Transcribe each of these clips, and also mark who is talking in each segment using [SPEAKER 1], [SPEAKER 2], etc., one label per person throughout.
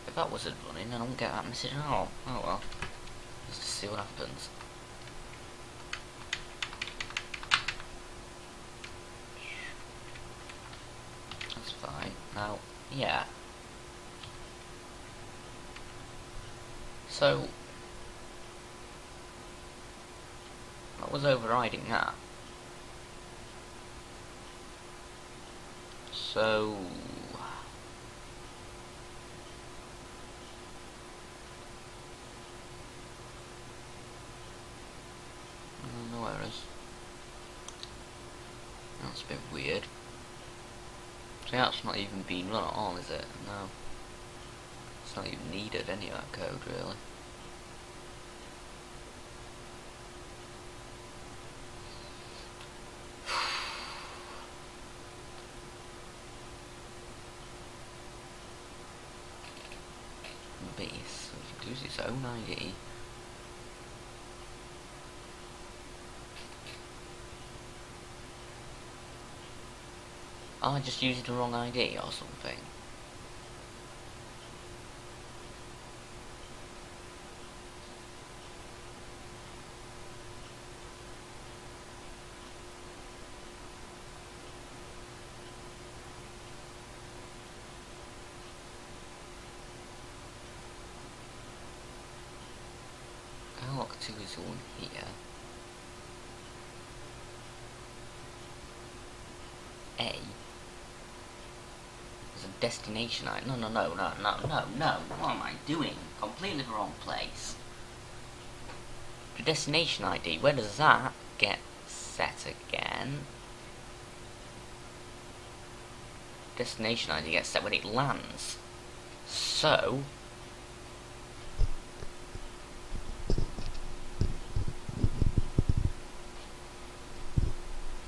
[SPEAKER 1] If that wasn't running, I don't get that message at all. Oh well. Let's just see what happens. That's fine. Now, yeah. So, that was overriding that. So, no errors. That's a bit weird. So that's not even being run at all, is it? No. It's not even needed, any of that code, really. Base, which includes its own ID. Oh, I just used the wrong ID or something. Airlock 2 is on here. A. There's a destination ID. No. What am I doing? Completely the wrong place. The destination ID, where does that get set again? Destination ID gets set when it lands. So,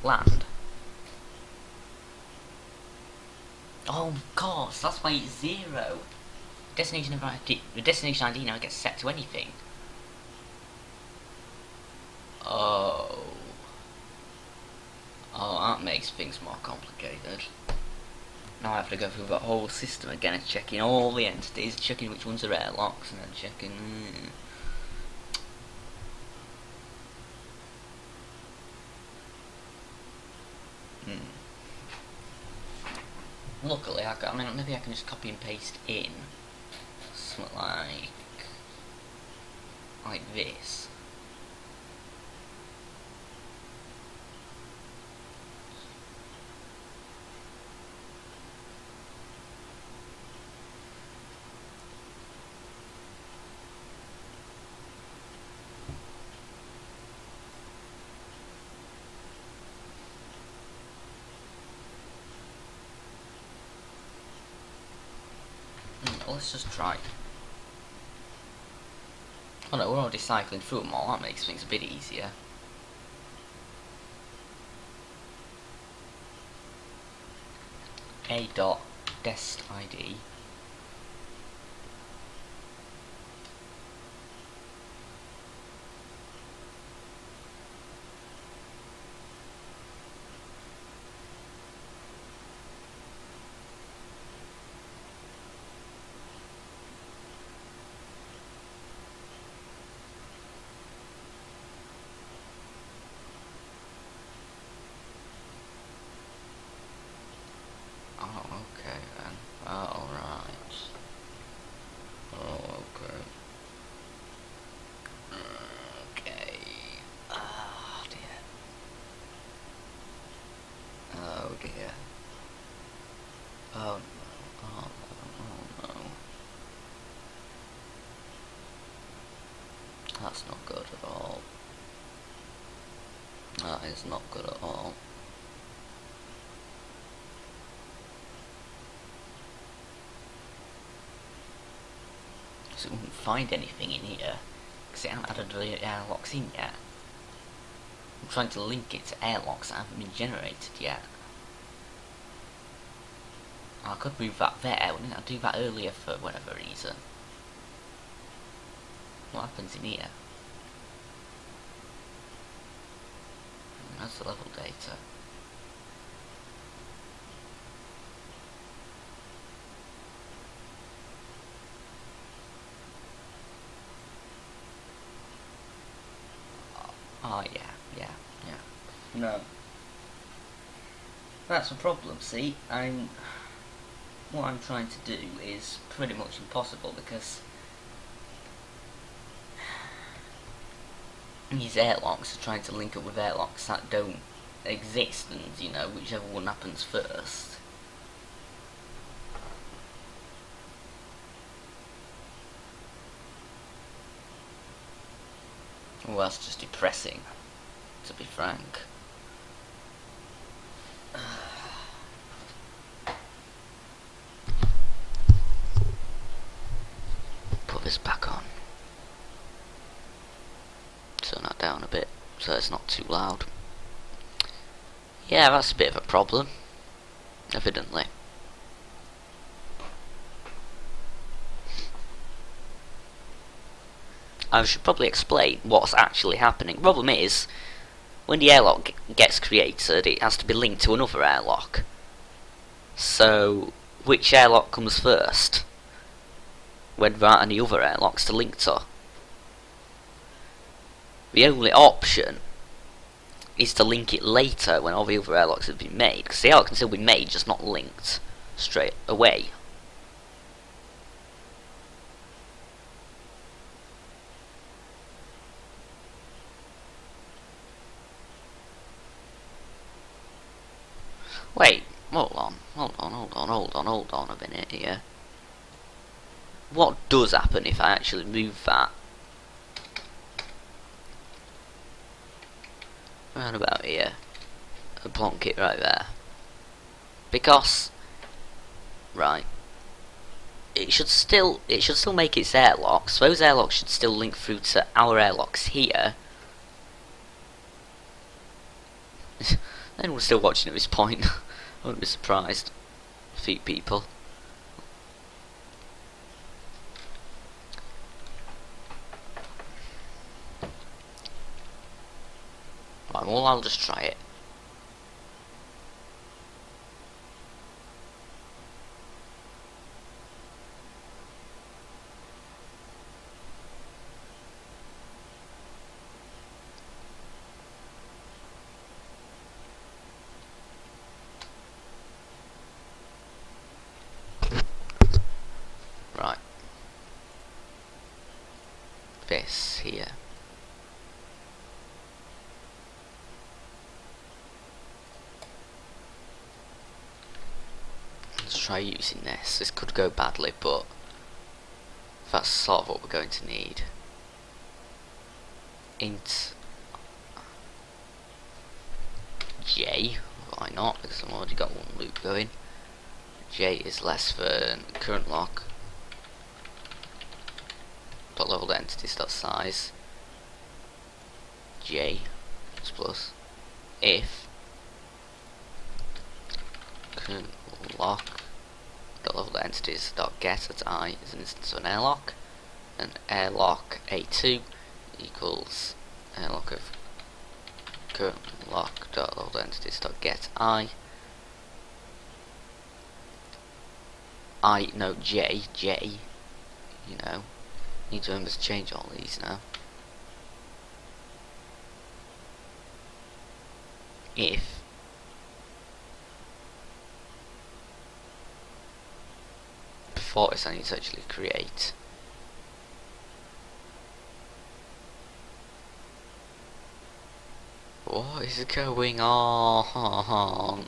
[SPEAKER 1] land. Oh, of course, that's why it's 0. The destination ID now gets set to anything. Oh, that makes things more complicated. Now I have to go through that whole system again and checking all the entities, checking which ones are airlocks, and then checking. Luckily, I mean, maybe I can just copy and paste in something like this. Let's just try. Oh no, we're already cycling through them all, that makes things a bit easier. A.dest ID. Oh, okay then. Oh, right. Oh, okay. Okay. Oh, dear. Oh, dear. Oh, no. Oh, no. Oh, no. That's not good at all. That is not good at all. So we wouldn't find anything in here, because it hasn't added the airlocks in yet. I'm trying to link it to airlocks that haven't been generated yet. I could move that there, wouldn't I do that earlier for whatever reason? What happens in here? That's the level data. Oh, yeah. No. That's a problem, see? What I'm trying to do is pretty much impossible, because these airlocks are trying to link up with airlocks that don't exist, and, you know, whichever one happens first. Well, that's just depressing, to be frank. Put this back on. Turn that down a bit so it's not too loud. Yeah, that's a bit of a problem, evidently. I should probably explain what's actually happening. The problem is, when the airlock gets created, it has to be linked to another airlock. So, which airlock comes first? When there aren't any other airlocks to link to. The only option is to link it later when all the other airlocks have been made, because the airlock can still be made, just not linked straight away. Wait, hold on a minute here. What does happen if I actually move that round about here and plonk it right there? Because, right, it should still make its airlocks. Those airlocks should still link through to our airlocks here. Anyone's still watching at this point? I wouldn't be surprised. A few people. Right, well, I'll just try it. Right. This here. Let's try using this. This could go badly, but that's sort of what we're going to need. Int J, why not? Because I've already got one loop going. J is less than current lock. Dot leveled entities dot size. J plus if current lock dot leveled entities dot get at I is an instance of an airlock, and airlock A2 equals airlock of current lock dot leveled entities dot get I. No, J, you know, need to remember to change all these now. If before this I need to actually create what is going on?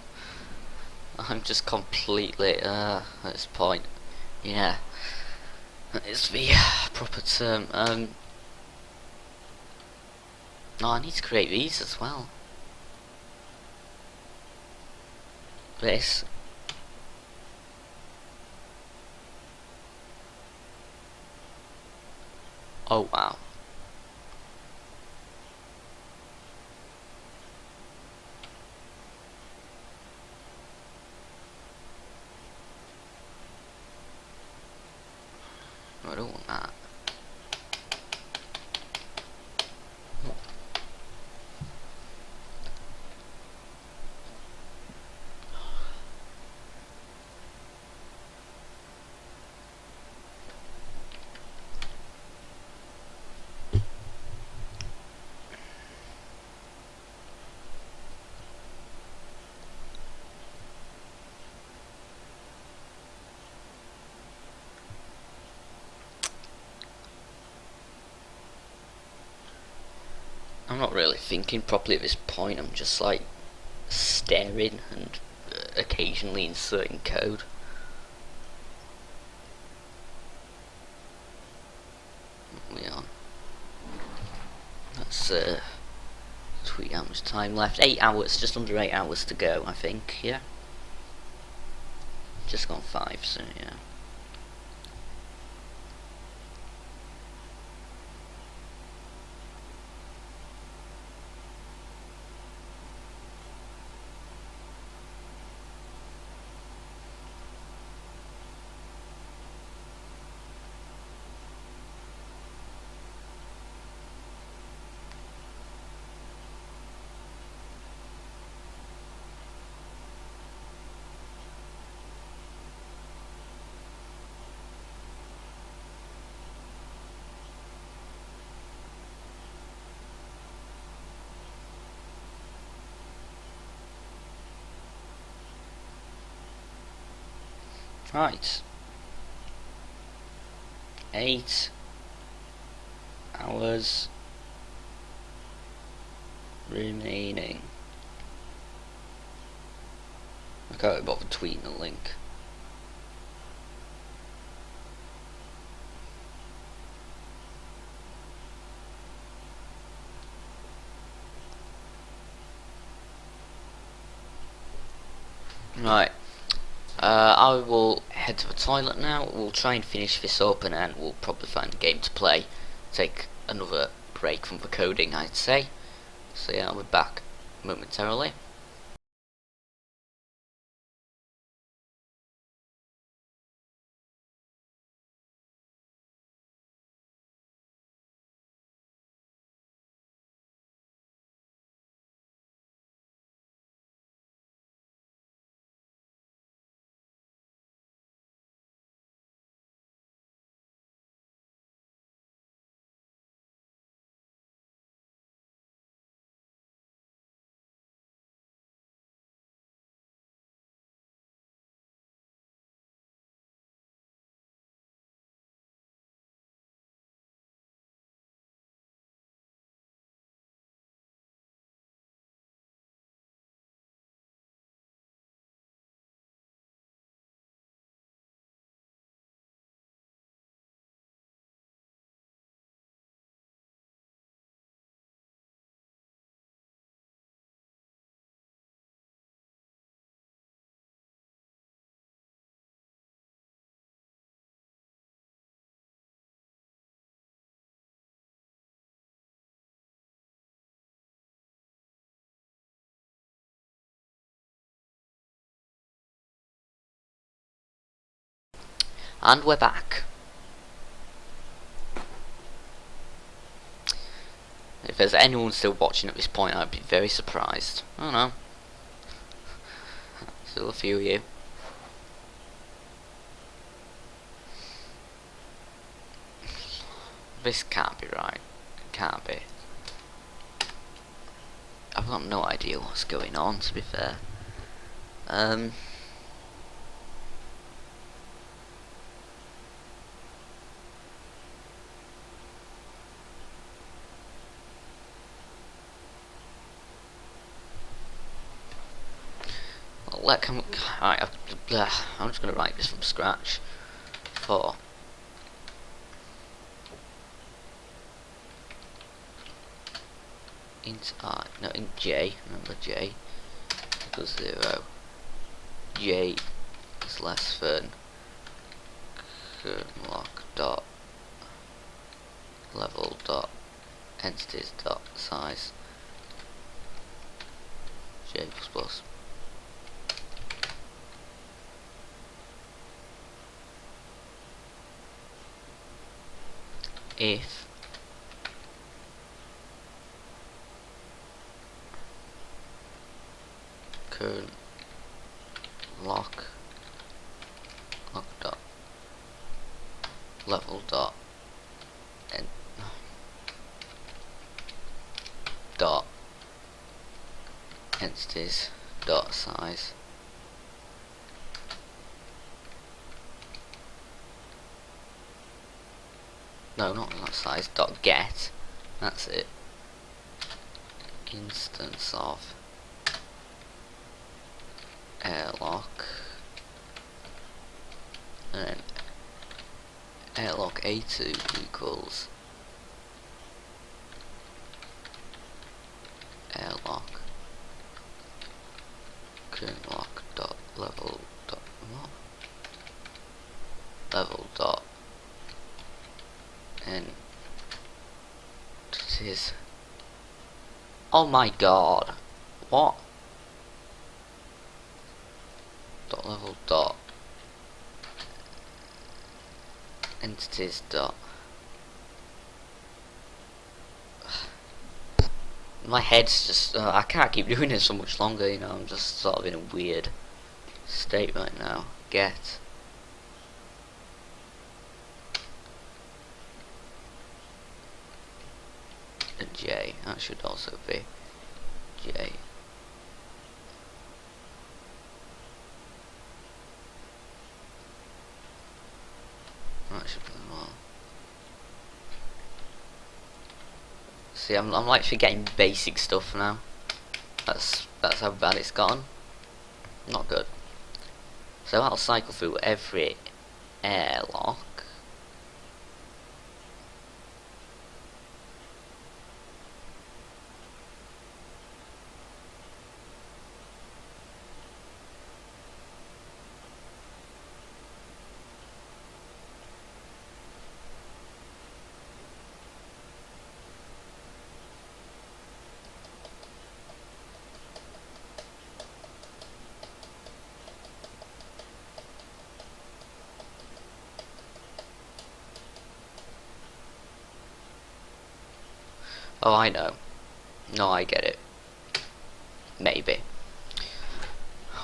[SPEAKER 1] I'm just completely at this point. Yeah, that is the proper term. No, I need to create these as well. This. Oh wow. I don't want that. not really thinking properly at this point. I'm just like staring and occasionally inserting code. We on. That's tweet how much time left. 8 hours, just under 8 hours to go, I think. Yeah. Just gone 5, so yeah. Right. 8 hours remaining. I can't bother tweeting a link. Right. I will head to the toilet now. We'll try and finish this up, and then we'll probably find a game to play. Take another break from the coding, I'd say. So yeah, I'll be back momentarily. And we're back. If there's anyone still watching at this point, I'd be very surprised. I don't know. Still a few of you. This can't be right. It can't be. I've got no idea what's going on, to be fair. Alright, I'm just gonna write this from scratch. For int I, no, int j, remember j equals 0. J is less than lock dot level dot entities dot size j plus plus. If current lock dot level dot and dot entities dot size no, not size, dot get, that's it, instance of airlock, and then airlock A2 equals airlock currentlock dot level dot what? Level dot and it is. Oh my god, what? Dot level dot entities dot. My head's just I can't keep doing it so much longer, you know. I'm just sort of in a weird state right now. Get a J, that should also be J. That should be the one. See, I'm like forgetting basic stuff now. That's how bad it's gone. Not good. So I'll cycle through every airlock. Oh, I know. No, I get it. Maybe.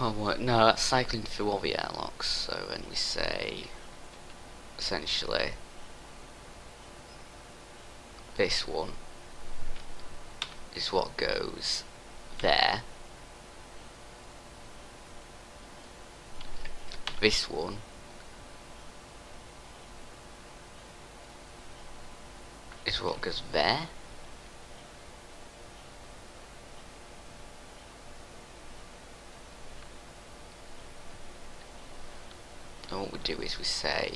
[SPEAKER 1] Oh, what? No, that's cycling through all the airlocks. So when we say, essentially, this one is what goes there. This one is what goes there. And what we do is we say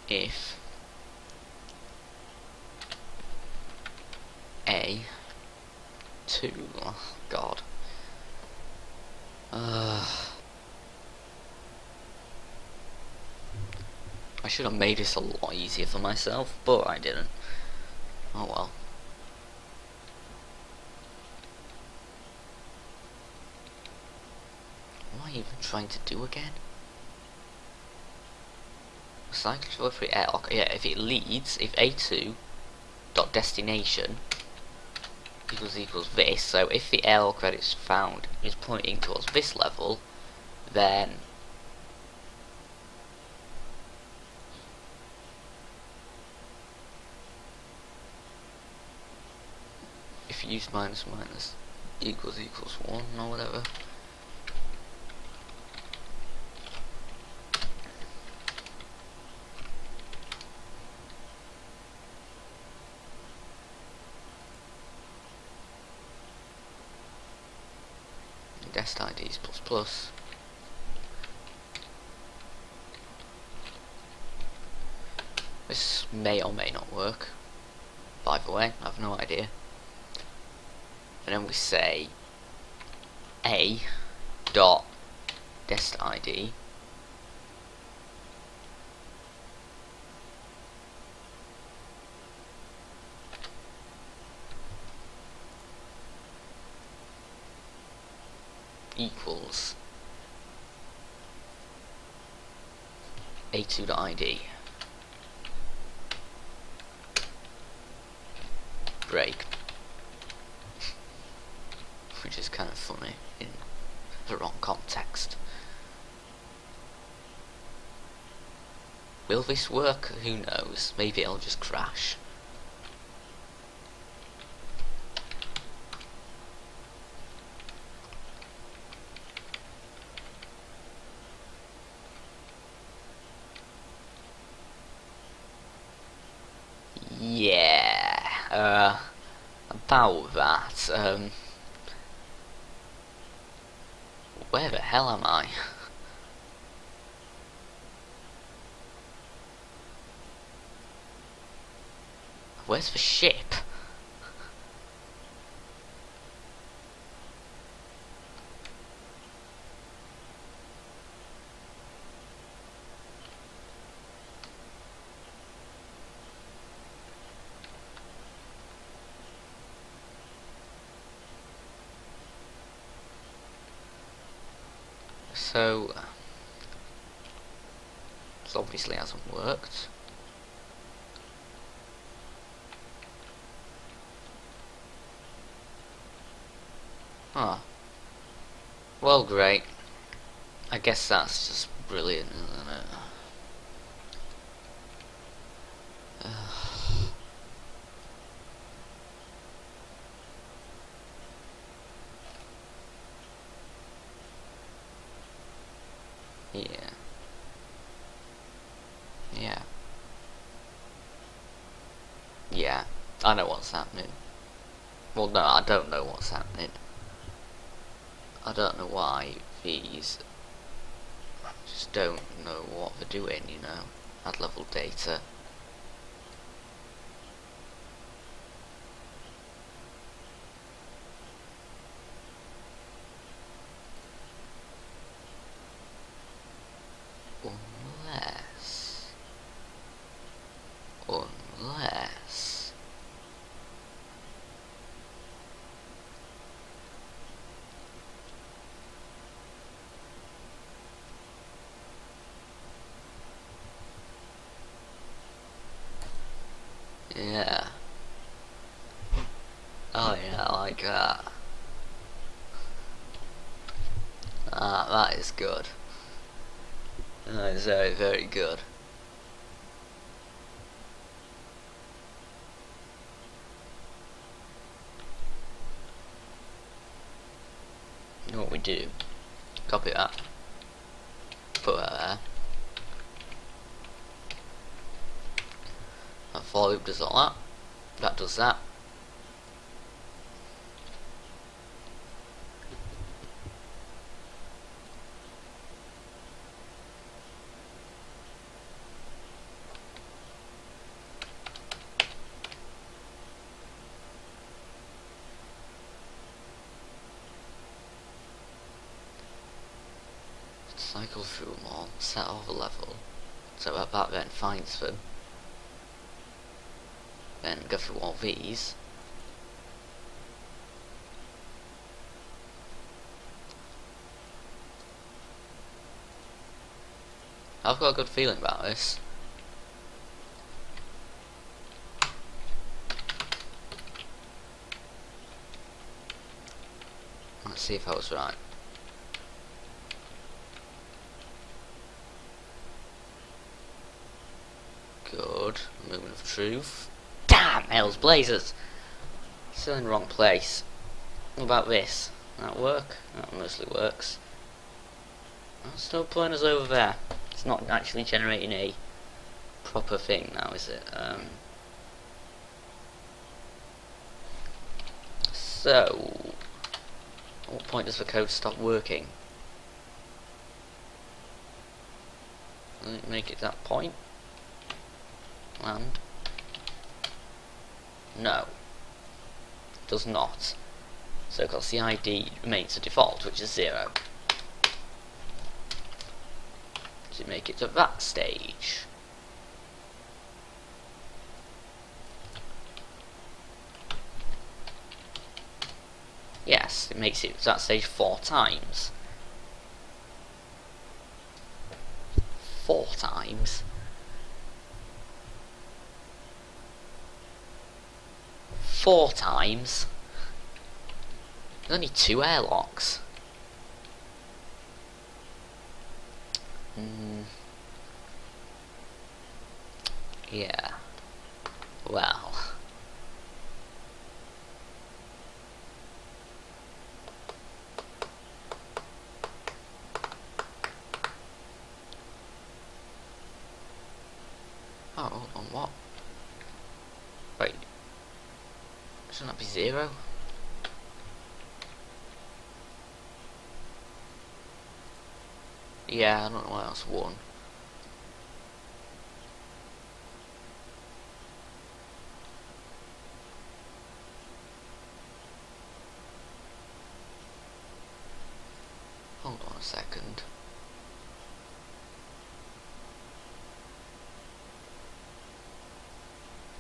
[SPEAKER 1] if A2, oh god, I should have made this a lot easier for myself, but I didn't. Oh well. What am I even trying to do again? Cycle to every airlock. Yeah, if it leads, if A2 dot destination equals this, so if the airlock that is found is pointing towards this level, then if you use minus equals 1 or whatever, dest IDs plus plus. This may or may not work. By the way, I have no idea. And then we say A dot dest ID equals A2.id break, which is kind of funny in the wrong context. Will this work? Who knows? Maybe it'll just crash. Yeah, about that, where the hell am I? Where's the ship? So, this obviously hasn't worked. Ah. Well, great. I guess that's just brilliant, isn't it? Yeah. Yeah. Yeah. I know what's happening. Well, no, I don't know what's happening. I don't know why these just don't know what they're doing, you know. Add level data. Unless yeah. Oh yeah, I like that. Ah, that is good. That is very, very good. You know what we do? Copy that. Put that there. That for loop does all that. That does that. Cycle through them all, set over level, so that then finds them, then go through all these, I've got a good feeling about this. Let's see if I was right. Good. Moment of truth. Damn! Hell's blazers! Still in the wrong place. What about this? That work? That mostly works. That's still pulling us over there. It's not actually generating a proper thing now, is it? So, at what point does the code stop working? Does it make it that point? And no, it does not. So because the ID remains a default, which is 0. Does it make it to that stage? Yes, it makes it to that stage 4 times. 4 times? 4 times? There's only 2 airlocks. Yeah. Well. Oh, hold on, what? Wait. Shouldn't that be 0? Yeah, I don't know why that's 1. Hold on a second.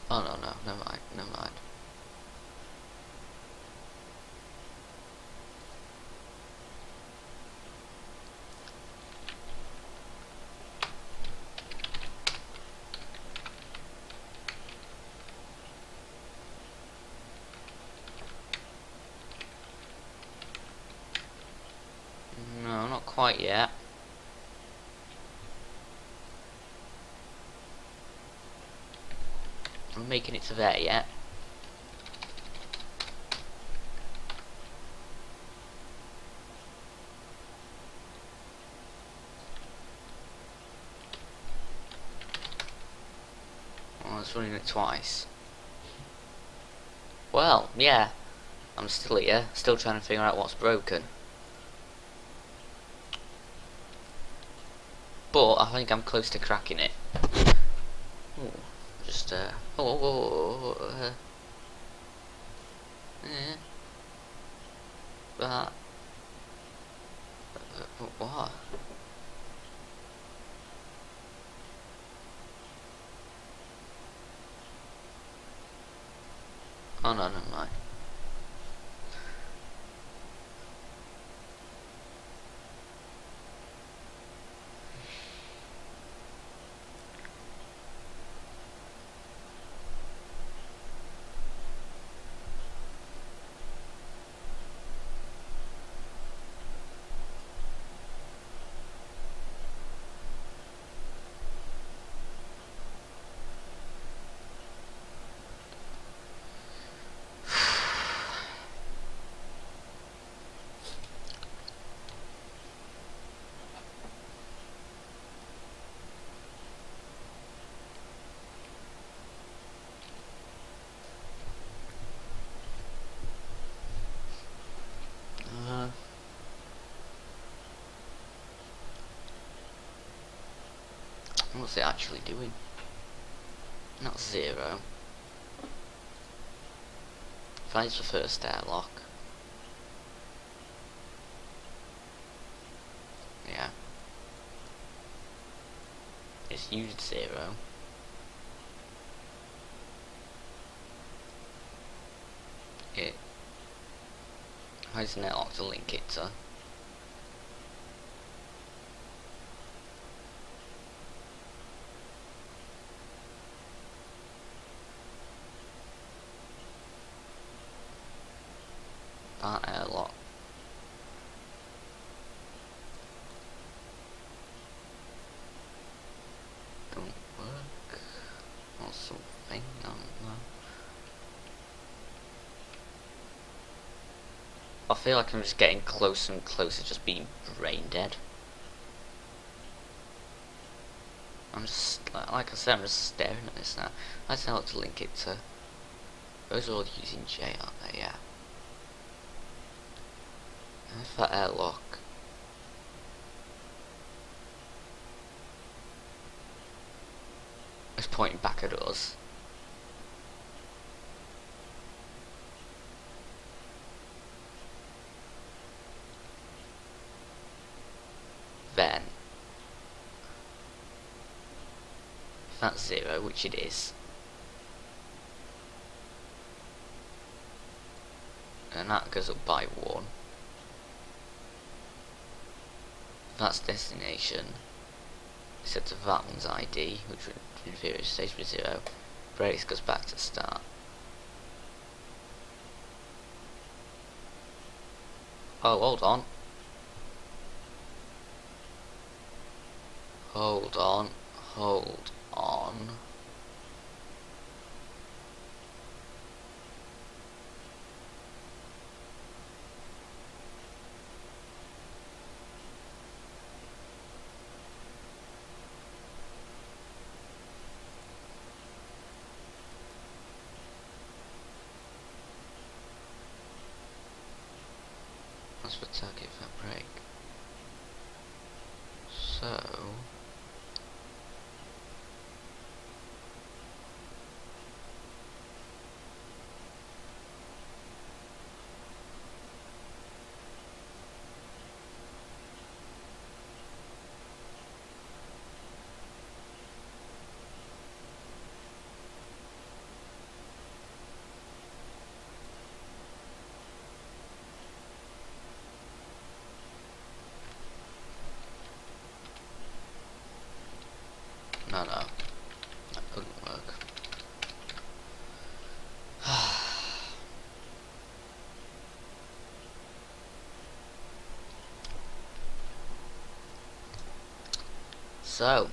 [SPEAKER 1] Oh no, never mind, never mind. No, not quite yet. I'm making it to there yet. Oh, it's running it twice. Well, yeah. I'm still here, still trying to figure out what's broken. But I think I'm close to cracking it. Ooh, just that. What? Oh no, never mind. What's it actually doing? Not 0. Finds the first airlock. Yeah. It's used 0. It has an airlock to link it to. That airlock. Don't work. Or something, I don't know. I feel like I'm just getting closer and closer to just being brain dead. I'm just, like I said, I'm just staring at this now. I don't know what to link it to. Those are all using J, aren't they? Yeah. And if that airlock is pointing back at us, then if that's 0, which it is, and that goes up by 1. That's destination. Set to that one's ID, which would inferior stays with 0. Brakes goes back to start. Oh, hold on. Hold on, hold on. That's for target fabric. So no, that couldn't work. So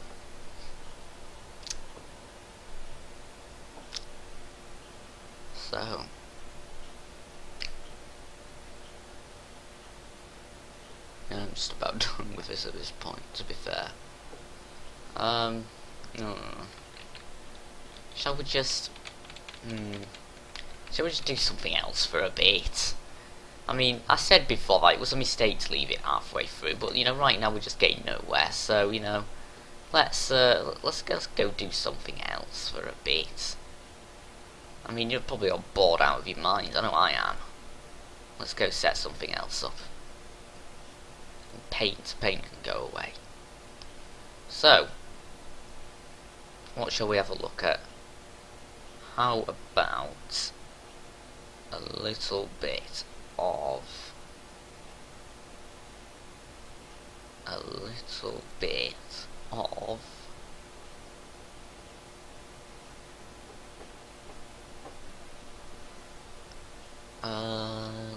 [SPEAKER 1] I'm just about done with this at this point, to be fair. No. Shall we just do something else for a bit? I mean, I said before that it was a mistake to leave it halfway through, but you know, right now we're just getting nowhere. So you know, let's go do something else for a bit. I mean, you're probably all bored out of your minds. I know I am. Let's go set something else up. Paint can go away. So, what shall we have a look at? How about a little bit of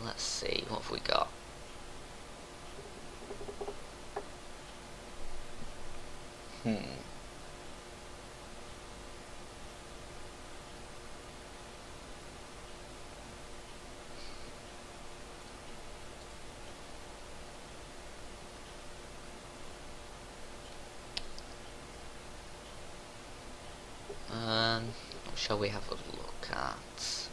[SPEAKER 1] let's see, what have we got? What shall we have a look at?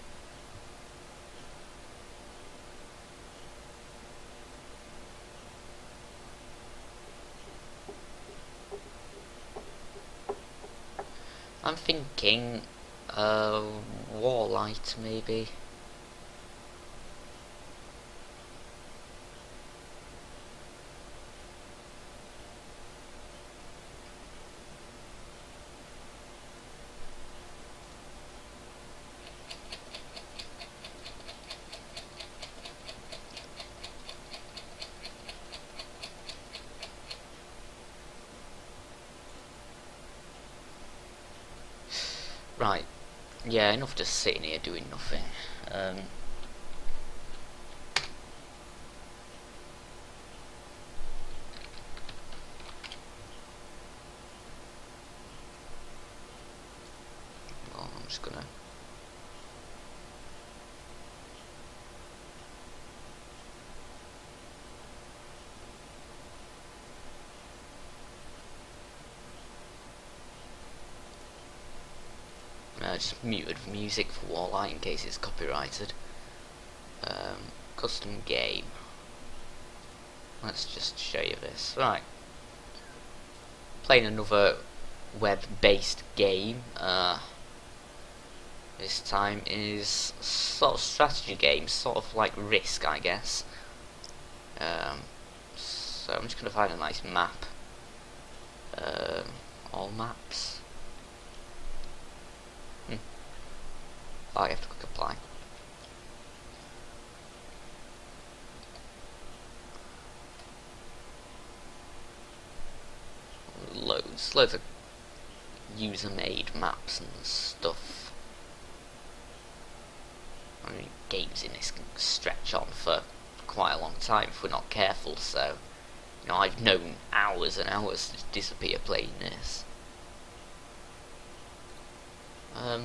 [SPEAKER 1] I'm thinking Warlight maybe. Right, yeah, enough just sitting here doing nothing. Well, I'm just gonna just muted music for Warlight in case it's copyrighted. Custom game. Let's just show you this. Right. Playing another web-based game. This time is sort of strategy game, sort of like Risk, I guess. So I'm just gonna find a nice map. All maps. Oh, you have to click apply. Loads of user-made maps and stuff. I mean, games in this can stretch on for quite a long time if we're not careful, so You know, I've known hours and hours to disappear playing this. I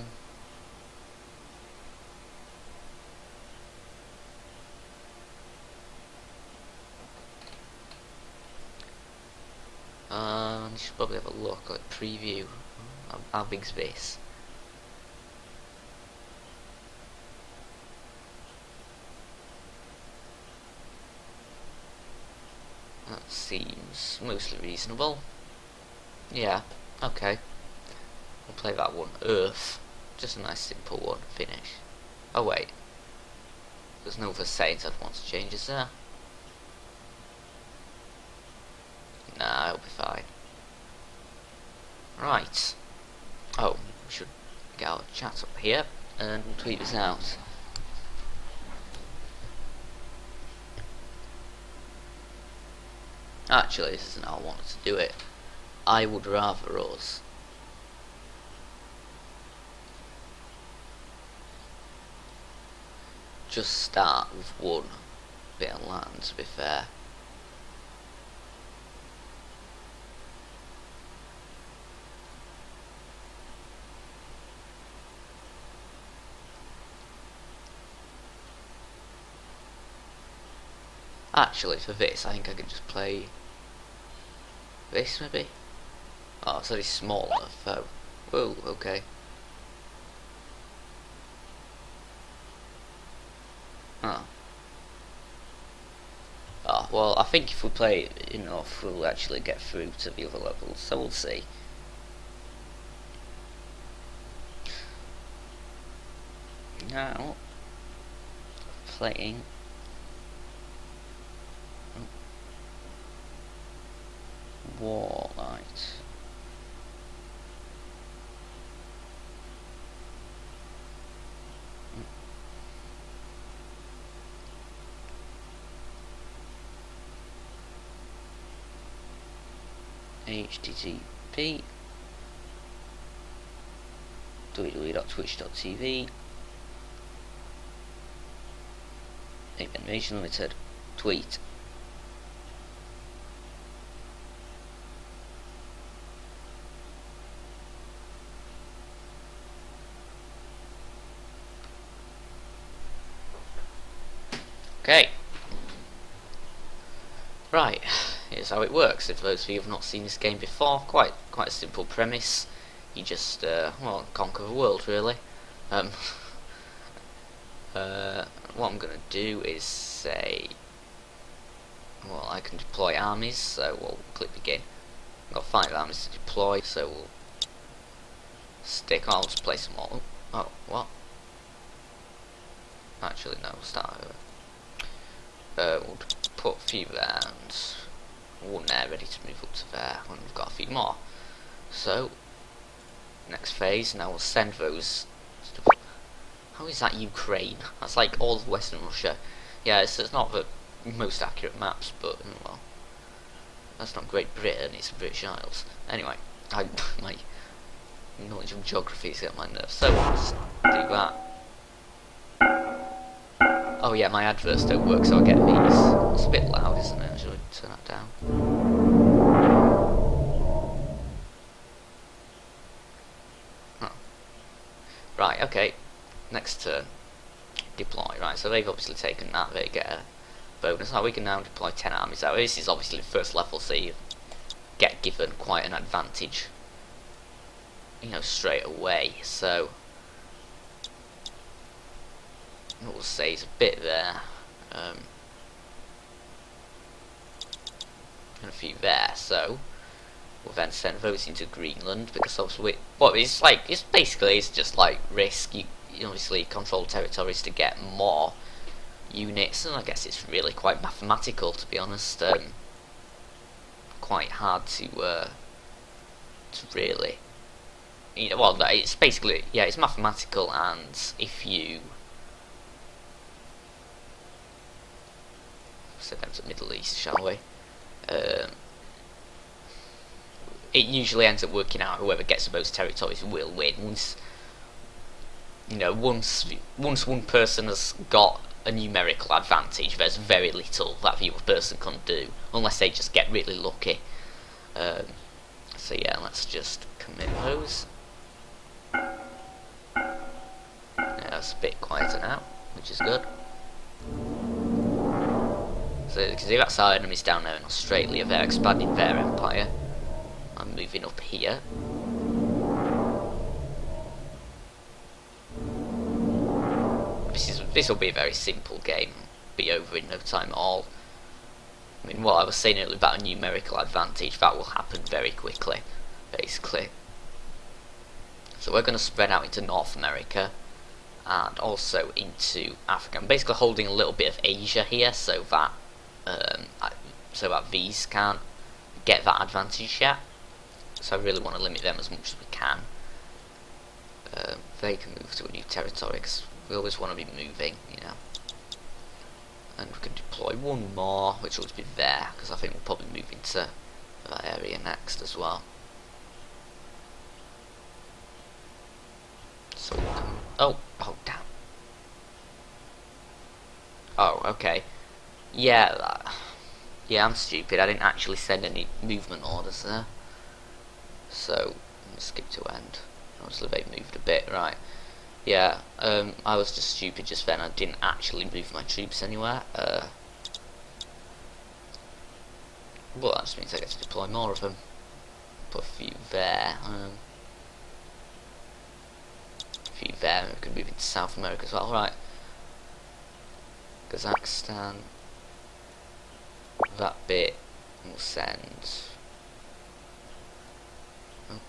[SPEAKER 1] should probably have a look at preview. How big's this? That seems mostly reasonable. Yeah, okay. We'll play that one. Earth. Just a nice simple one. Finish. Oh wait. There's no other settings I'd want to change, is there? Nah, it'll be fine. Right. Oh, we should get our chat up here and we'll tweet this out. Actually, this isn't how I wanted to do it. I would rather us just start with one bit of land, to be fair. Actually, for this, I think I can just play this, maybe? Oh, it's only small enough, oh. Whoa, okay. Oh. Oh, well, I think if we play enough, we'll actually get through to the other levels, so we'll see. Now, playing Warlight. http www.twitch.tv ABanimationLtd tweet. Okay. Right, here's how it works. If those of you have not seen this game before, quite a simple premise. You just well, conquer the world, really. What I'm gonna do is say, well, I can deploy armies, so we'll click begin. I've got 5 armies to deploy, so we'll stick. I'll just place them all. Oh, what? Actually, no. We'll start over. We'll put a few there and one there ready to move up to there when we've got a few more. So, next phase, now we'll send those. How is that Ukraine? That's like all of Western Russia. Yeah, it's not the most accurate maps, but well, that's not Great Britain, it's the British Isles. Anyway, my knowledge of geography is getting my nerves, so we'll just do that. Oh yeah, my adverts don't work, so I get these. It's a bit loud, isn't it? Should we turn that down? Oh. Right, okay. Next turn. Deploy. Right, so they've obviously taken that. They get a bonus. Now we can now deploy 10 armies out. This is obviously the first level, so you get given quite an advantage, you know, straight away. So what we'll say is a bit there, and a few there. So we'll then send those into Greenland, because obviously, well, it's like, it's just like risk. You obviously control territories to get more units, and I guess it's really quite mathematical, to be honest. Quite hard to really, you know, well, it's basically, yeah, it's mathematical, and if you send them to the Middle East, shall we? It usually ends up working out whoever gets the most territories will win. Once, you know, once one person has got a numerical advantage, there's very little that the other person can do, unless they just get really lucky. So yeah, let's just commit those. Yeah, it's a bit quieter now, which is good. So you can see that's our enemies down there in Australia. They're expanding their empire. I'm moving up here. This will be a very simple game. Be over in no time at all. I mean, what I was saying earlier about a numerical advantage, that will happen very quickly, basically. So we're going to spread out into North America and also into Africa. I'm basically holding a little bit of Asia here, so that these can't get that advantage yet. So I really want to limit them as much as we can. They can move to a new territory, because we always want to be moving, you know. And we can deploy one more, which will be there, because I think we'll probably move into that area next as well. So we'll come, oh damn. Oh, okay. Yeah, I'm stupid. I didn't actually send any movement orders there. So, let's skip to end. Obviously they moved a bit, right. Yeah, I was just stupid just then. I didn't actually move my troops anywhere. Well, that just means I get to deploy more of them. Put a few there. A few there, and we can move into South America as well. Right. Kazakhstan. That bit we'll send. Oh,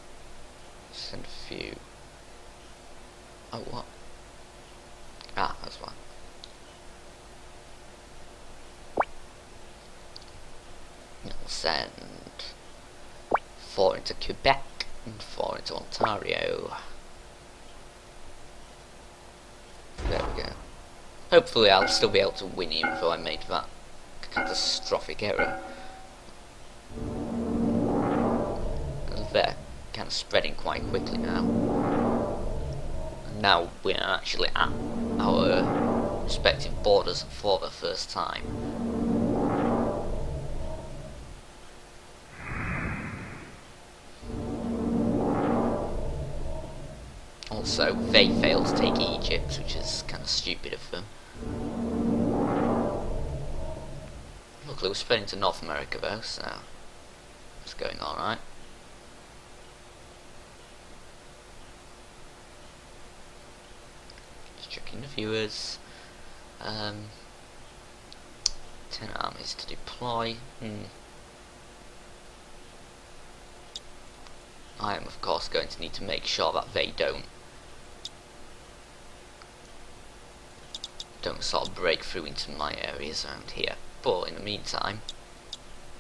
[SPEAKER 1] send a few. Oh, what? Ah, that's one. We'll send 4 into Quebec and 4 into Ontario. There we go. Hopefully I'll still be able to win him, though I made that catastrophic error. They're kind of spreading quite quickly now. Now we're actually at our respective borders for the first time. Also, they failed to take Egypt, which is kind of stupid of them. Luckily we're spreading to North America though, so it's going alright. Checking the viewers. 10 armies to deploy. I am of course going to need to make sure that they don't sort of break through into my areas around here. But in the meantime,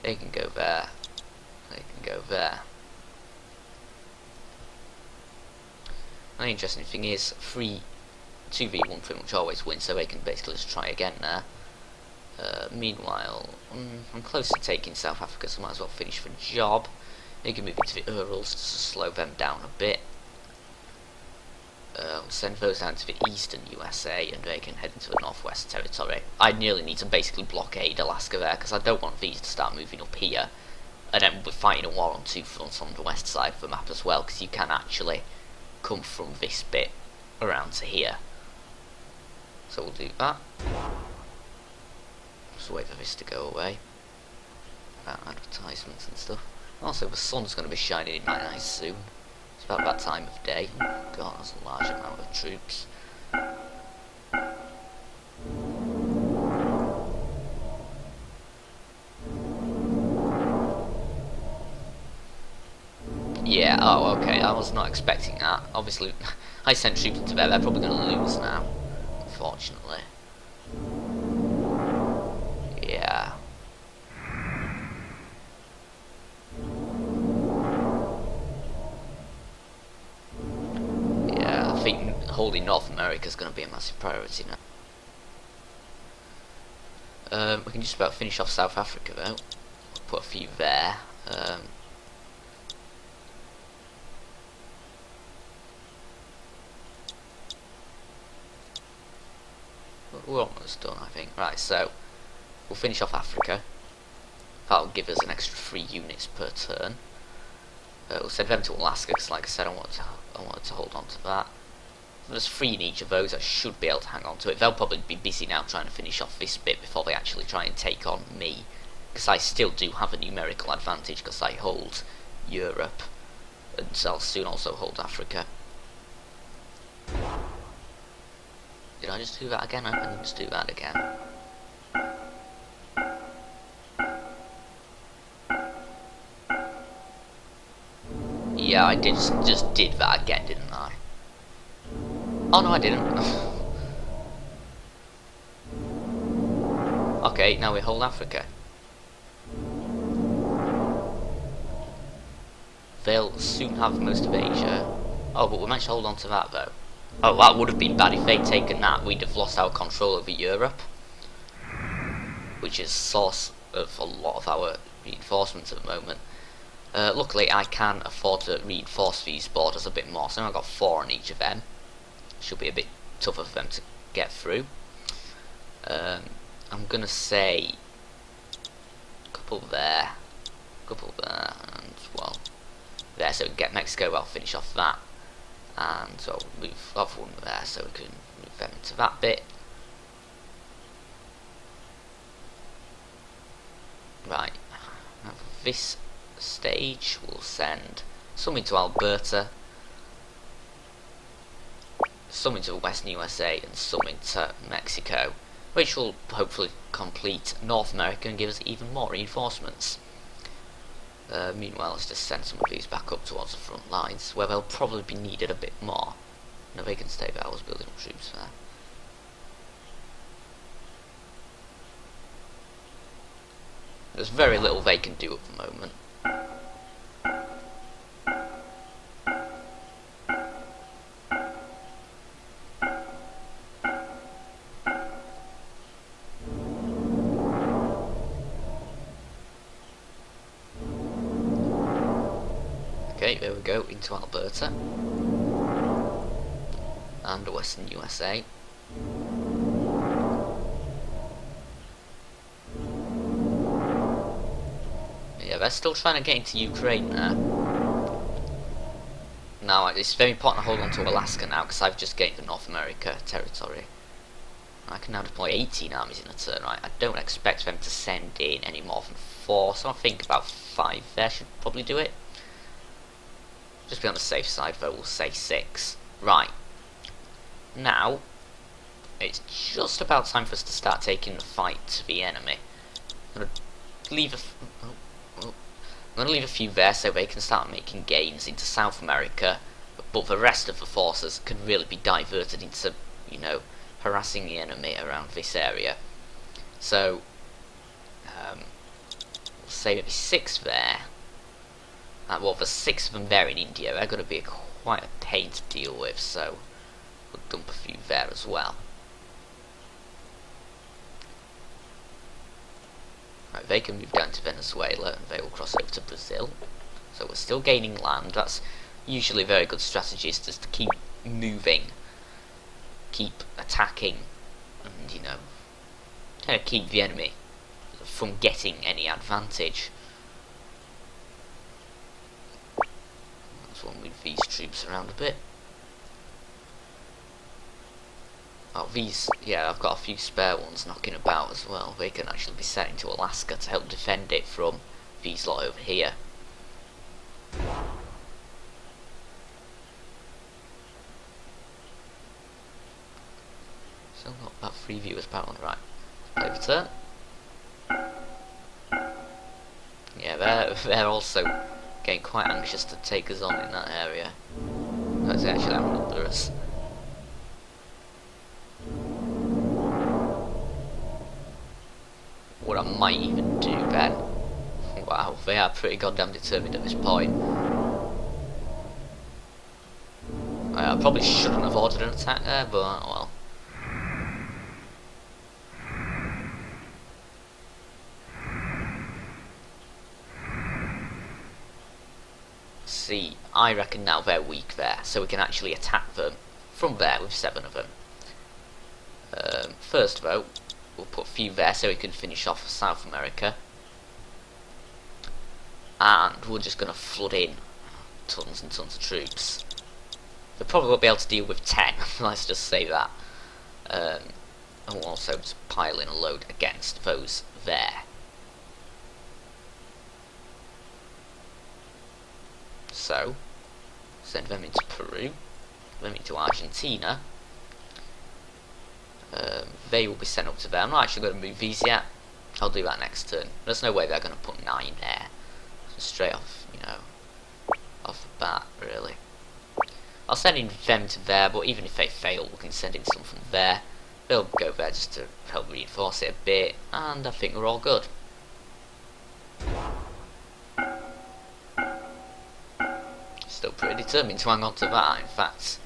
[SPEAKER 1] they can go there. They can go there. And the interesting thing is, 2v1 pretty much always wins, so they can basically just try again there. Meanwhile, I'm close to taking South Africa, so I might as well finish the job. They can move into the Urals to slow them down a bit. We'll send those down to the eastern USA, and they can head into the Northwest Territory. I nearly need to basically blockade Alaska there, because I don't want these to start moving up here. And then we're fighting a war on 2 fronts on the west side of the map as well, because you can actually come from this bit around to here. So we'll do that. Just wait for this to go away. About advertisements and stuff. Also, the sun's going to be shining in my eyes soon. It's about that time of day. God, that's a large amount of troops. Yeah, oh, okay, I was not expecting that. Obviously, I sent troops into there, they're probably going to lose now, unfortunately. Yeah. Yeah, I think holding North America is going to be a massive priority now. We can just about finish off South Africa though. Put a few there. we're almost done, I think. Right, so we'll finish off Africa. That'll give us an extra 3 units per turn. We'll send them to Alaska because, like I said, I wanted to hold on to that. There's 3 in each of those. I should be able to hang on to it. They'll probably be busy now trying to finish off this bit before they actually try and take on me, because I still do have a numerical advantage because I hold Europe, and I'll soon also hold Africa. Did I just do that again? I can just do that again. Yeah, I just did that again, didn't I? Oh no, I didn't. Okay, now we hold Africa. They'll soon have most of Asia. Oh, but we managed to hold on to that though. Oh, that would have been bad if they'd taken that. We'd have lost our control over Europe, which is source of a lot of our reinforcements at the moment. Luckily, I can afford to reinforce these borders a bit more, so I've got 4 on each of them. Should be a bit tougher for them to get through. I'm gonna say a couple there, and well, there, so we can get Mexico. I'll finish off that, and so I'll move off one there, so we can move them into that bit. Right, now for this stage, we'll send some into Alberta, some into Western USA, and some into Mexico, which will hopefully complete North America and give us even more reinforcements. Meanwhile, let's just send some of these back up towards the front lines, where they'll probably be needed a bit more. No, they can stay there. I was building up troops there. There's very little they can do at the moment. Okay, there we go, into Alberta and Western USA. Yeah, they're still trying to get into Ukraine there. Now, it's very important to hold on to Alaska now, because I've just gained the North America territory. I can now deploy 18 armies in a turn, right? I don't expect them to send in any more than 4, so I think about 5 there should probably do it. Just be on the safe side though, we'll say 6. Right. Now, it's just about time for us to start taking the fight to the enemy. I'm going to leave a few there so they can start making gains into South America, but the rest of the forces can really be diverted into, you know, harassing the enemy around this area. So, we'll say maybe 6 there. Well, there's 6 of them there in India. They're going to be quite a pain to deal with, so we'll dump a few there as well. Right, they can move down to Venezuela, and they will cross over to Brazil. So we're still gaining land. That's usually a very good strategy, is just to keep moving, keep attacking, and, you know, kind of keep the enemy from getting any advantage. Let's move these troops around a bit. Oh, these, yeah, I've got a few spare ones knocking about as well. They can actually be sent into Alaska to help defend it from these lot over here. Still got about 3 viewers apparently, right. Play the turn. Yeah, they're also getting quite anxious to take us on in that area. That's actually outnumber us. What I might even do, Ben. Wow, they are pretty goddamn determined at this point. I probably shouldn't have ordered an attack there, but well. See, I reckon now they're weak there, so we can actually attack them from there with 7 of them. First though, we'll put a few there so we can finish off South America. And we're just going to flood in tons and tons of troops. They probably won't be able to deal with 10, let's just say that. And we'll also just pile in a load against those there. So, send them into Peru, them into Argentina. They will be sent up to there. I'm not actually going to move these yet. I'll do that next turn. There's no way they're going to put 9 there. So straight off, you know, off the bat, really. I'll send in them to there, but even if they fail, we can send in some from there. They'll go there just to help reinforce it a bit, and I think we're all good. Still pretty determined to hang on to that, in fact,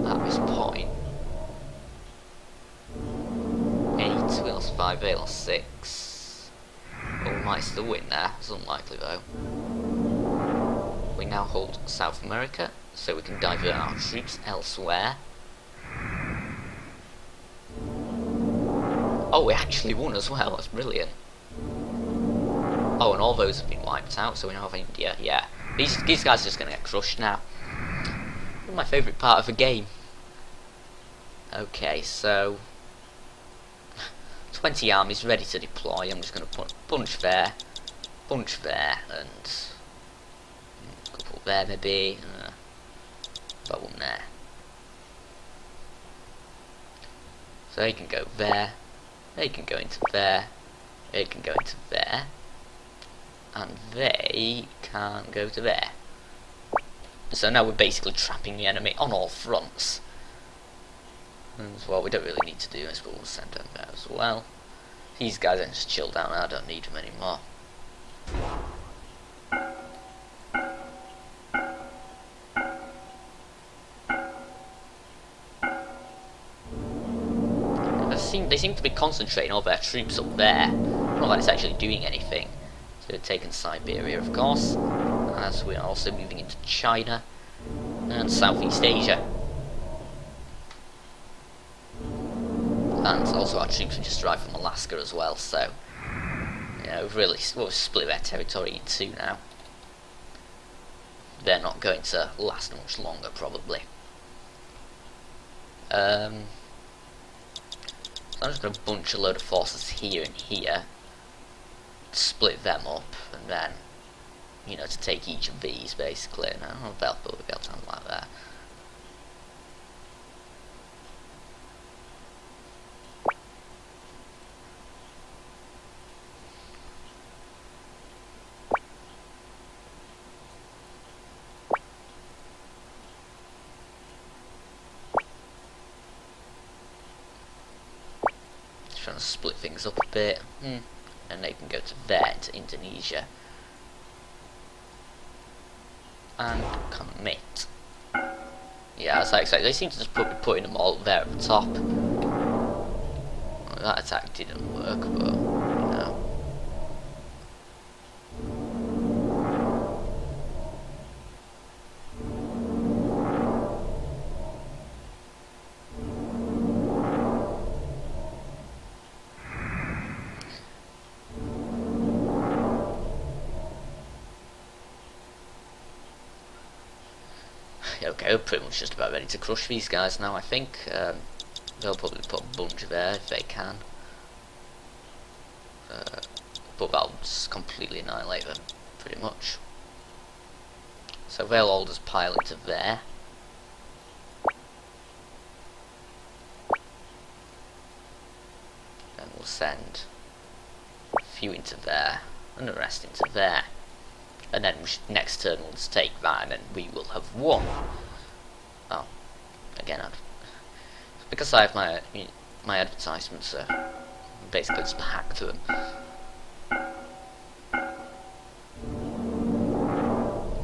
[SPEAKER 1] at this point. 8, we lost 5, they lost 6. But we might still win there, it's unlikely though. We now hold South America, so we can divert our troops elsewhere. Oh, we actually won as well, that's brilliant. Oh, and all those have been wiped out, so we now have India, yeah. These guys are just going to get crushed now. My favourite part of the game. Okay, so 20 armies ready to deploy. I'm just going to put a bunch there, and a couple there maybe, about one there. So they can go there, they can go into there, they can go into there, and they can go to there. So now we're basically trapping the enemy on all fronts. And what we don't really need to do is we'll send them there as well. These guys are just chill down, I don't need them anymore. They seem to be concentrating all their troops up there. Not that it's actually doing anything. So they've taken Siberia, of course, as we are also moving into China and Southeast Asia. And also our troops have just arrived from Alaska as well, so you know, we've split their territory in 2 now. They're not going to last much longer, probably. I'm just going to bunch a load of forces here and here, split them up, and then, you know, to take each of these, basically. And I don't know if they'll be able to handle like that. Trying to split things up a bit, and they can go to there, to Indonesia, and commit. Yeah, as I expected, they seem to just be putting them all there at the top. Well, that attack didn't work, but you know. Okay, we're pretty much just about ready to crush these guys now, I think. They'll probably put a bunch there if they can. But that'll just completely annihilate them, pretty much. So they'll all just pile into there. Then we'll send a few into there, and the rest into there. And then next turn we'll just take that, and then we will have won. Oh, again, because I have my advertisements, basically just hack through them.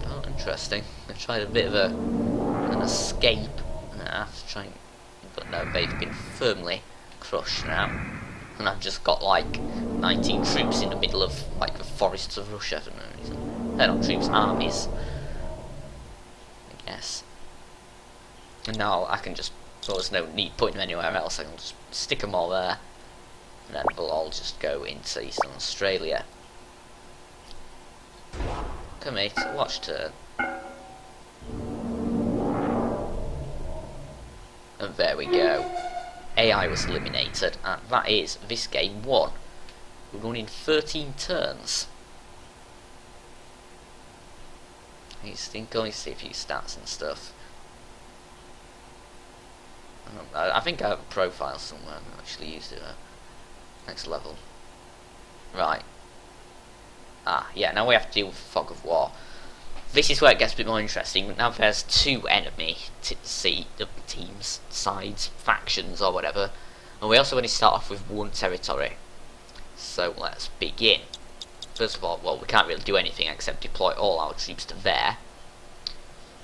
[SPEAKER 1] Oh, interesting. I tried a bit of an escape, and I have to try, but no, they've been firmly crushed now. And I've just got like 19 troops in the middle of like the forests of Russia for no reason. They're not troops, armies, I guess. And now I can just So there's no need putting them anywhere else. I can just stick them all there, and then we'll all just go into Eastern Australia. Commit, watch turn. And there we go. AI was eliminated, and that is this game won. We're running 13 turns. He's going to see a few stats and stuff. I think I have a profile somewhere. I've actually used it at next level. Right. Yeah, now we have to deal with Fog of War. This is where it gets a bit more interesting. Now there's two enemy teams, sides, factions, or whatever. And we also want to start off with one territory. So let's begin. First of all, well, we can't really do anything except deploy all our troops to there.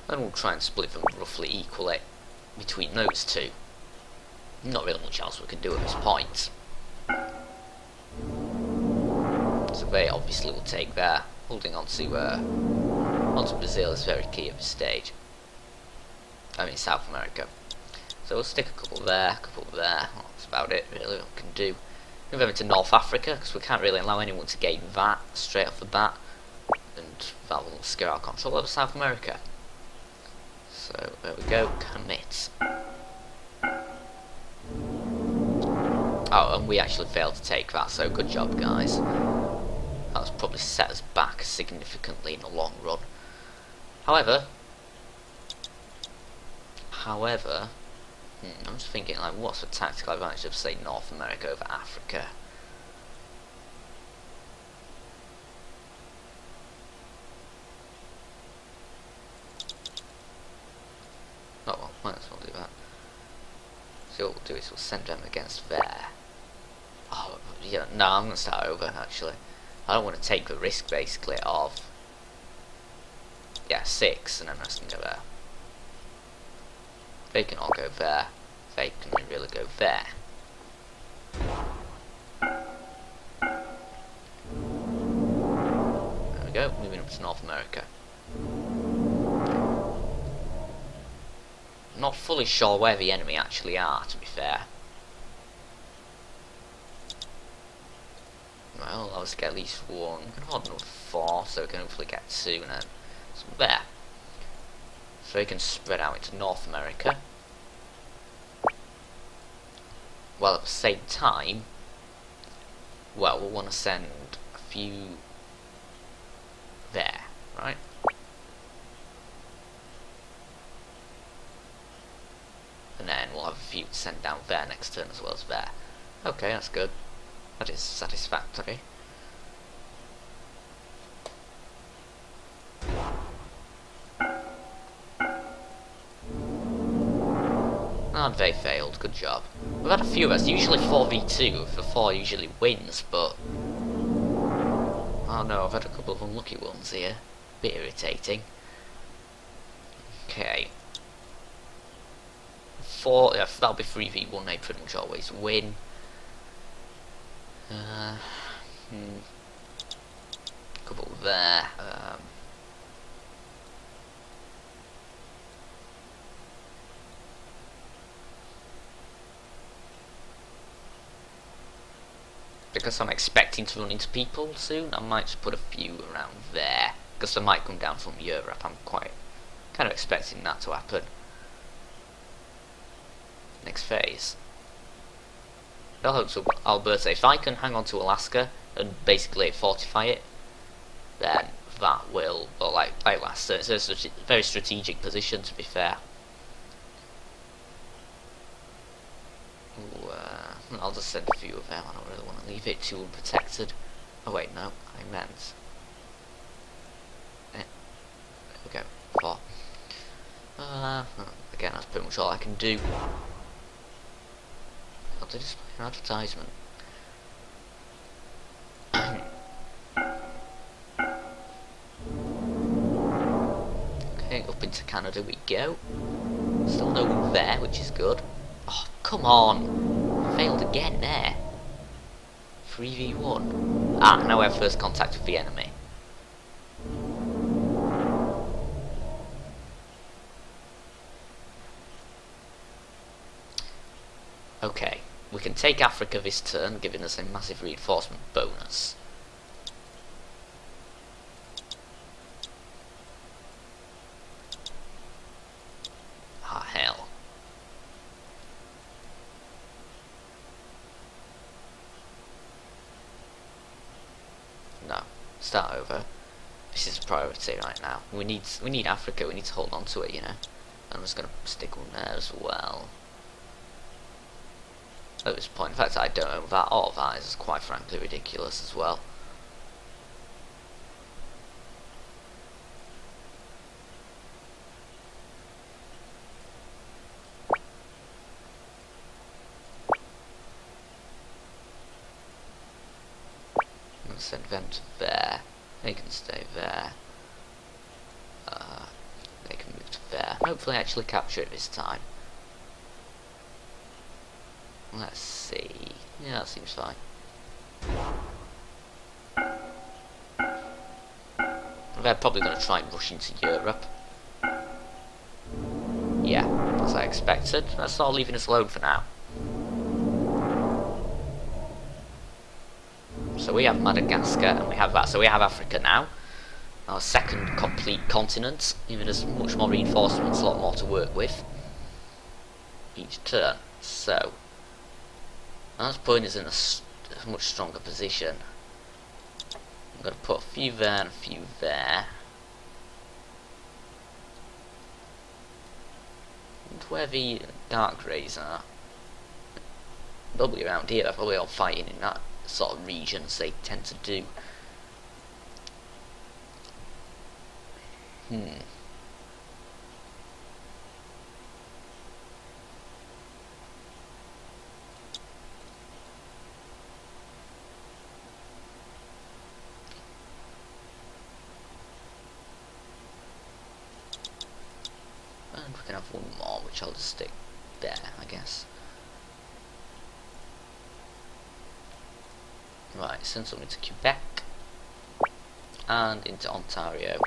[SPEAKER 1] And we'll try and split them roughly equally between those two. Not really much else we can do at this point. So they obviously will take there. Holding on to Brazil is very key at this stage. I mean South America. So we'll stick a couple there, a couple there. Well, that's about it really what we can do. Move over to North Africa, because we can't really allow anyone to gain that straight off the bat. And that will scare our control over South America. So there we go, commit. Oh, and we actually failed to take that, so good job guys. That's probably set us back significantly in the long run. However, I'm just thinking, like, what's the tactical advantage of, say, North America over Africa? Oh well, might as well do that. So what we'll do is we'll send them against there. Oh, yeah, no, I'm going to start over, actually. I don't want to take the risk, basically, of... Yeah, 6, and then the rest can go there. They can all go there. They can really go there. There we go, moving up to North America. I'm not fully sure where the enemy actually are, to be fair. Well, I'll just get at least one. We can hold another 4, so we can hopefully get 2, and then some there. So we can spread out into North America. While at the same time, well, we'll want to send a few there, right? And then we'll have a few to send down there next turn as well as there. Okay, that's good. That is satisfactory. And they failed, good job. We've had a few of us, usually 4v2, the 4 usually wins, but... Oh no, I've had a couple of unlucky ones here. Bit irritating. Okay. 4, yeah, that'll be 3v1, they pretty much always win. Couple there. Because I'm expecting to run into people soon, I might just put a few around there. Because they might come down from Europe. I'm kind of expecting that to happen. Next phase. I'll hope so. Alberta. If I can hang on to Alaska and basically fortify it, then that will, or like last. So it's a very strategic position, to be fair. Ooh, I'll just send a few of them. I don't really want to leave it too unprotected. Oh wait, no, I meant. There we go. 4. Again, that's pretty much all I can do. I'll display an advertisement. Okay, up into Canada we go. Still no one there, which is good. Oh, come on! Failed again there. 3v1. Ah, now we have first contact with the enemy. Okay, we can take Africa this turn, giving us a massive reinforcement bonus. Ah, hell. No, start over. This is a priority right now. We need Africa. We need to hold on to it, you know. I'm just gonna stick one there as well. At this point, in fact, I don't own that. All of that is quite frankly ridiculous as well. I'm gonna send them to there. They can stay there. They can move to there. Hopefully, actually capture it this time. Let's see. Yeah, that seems fine. They're probably going to try and rush into Europe. Yeah, as I expected. That's all leaving us alone for now. So we have Madagascar and we have that. So we have Africa now. Our second complete continent. Giving us much more reinforcements, a lot more to work with each turn. So that's putting us in a much stronger position. I'm going to put a few there and a few there. And where the dark greys are, probably around here, they're probably all fighting in that sort of region as they tend to do. And we can have one more, which I'll just stick there, I guess. Right, send something to Quebec, and into Ontario,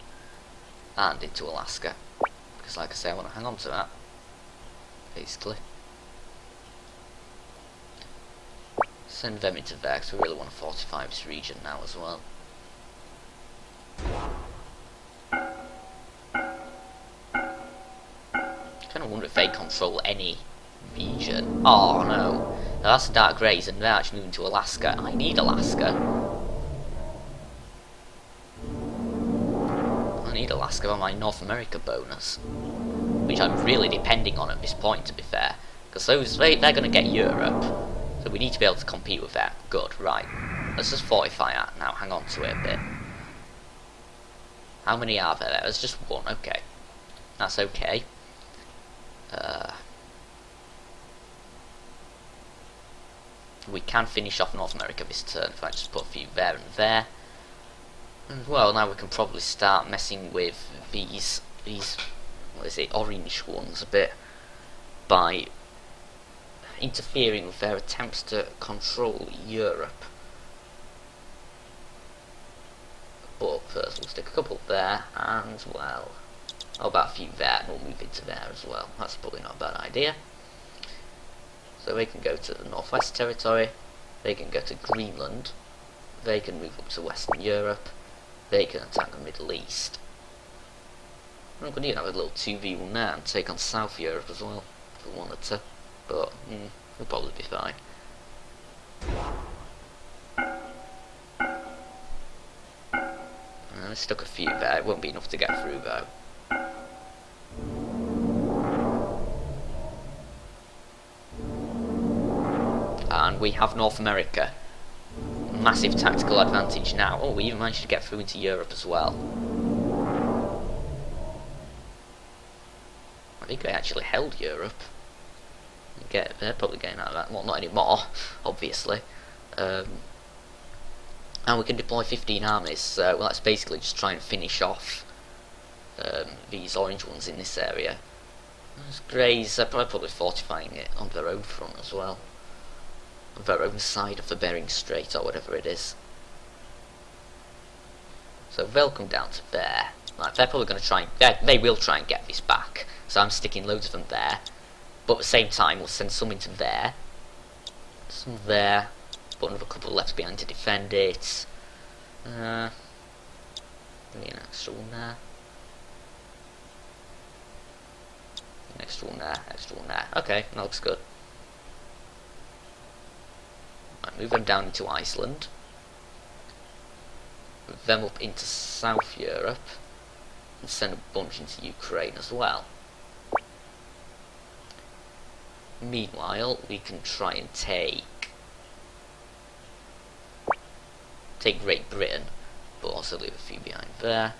[SPEAKER 1] and into Alaska. Because like I say, I want to hang on to that, basically. Send them into there, because we really want to fortify this region now as well. I wonder if they control any region. Oh no, that's the dark greys and they're actually moving to Alaska. I need Alaska. I need Alaska on my North America bonus, which I'm really depending on at this point, to be fair, because they're going to get Europe, so we need to be able to compete with that. Good, right, let's just fortify that now, hang on to it a bit. How many are there? There's just one. Okay, that's okay. We can finish off North America this turn if I just put a few there and there. And well, now we can probably start messing with these what is it, orange ones a bit by interfering with their attempts to control Europe. But first we'll stick a couple there, and well, how about a few there, and we'll move into there as well. That's probably not a bad idea. So they can go to the Northwest Territory, they can go to Greenland, they can move up to Western Europe, they can attack the Middle East. I'm going to have a little 2v1 there and take on South Europe as well, if we wanted to, but we'll probably be fine. I stuck a few there, it won't be enough to get through though. And we have North America. Massive tactical advantage now. Oh, we even managed to get through into Europe as well. I think they actually held Europe. They're probably getting out of that. Well, not anymore, obviously. And we can deploy 15 armies, so well, that's basically just try and finish off these orange ones in this area. Those greys are probably fortifying it on their own front as well. On their own side of the Bering Strait or whatever it is. So they'll come down to there. Like, they're probably going to try and... They will try and get this back. So I'm sticking loads of them there. But at the same time, we'll send some into there. Some there, but another couple left behind to defend it. Maybe an extra one there. An extra one there, extra one there. Okay, that looks good. Right, move them down into Iceland. Move them up into South Europe. And send a bunch into Ukraine as well. Meanwhile, we can try and take Great Britain, but also leave a few behind there.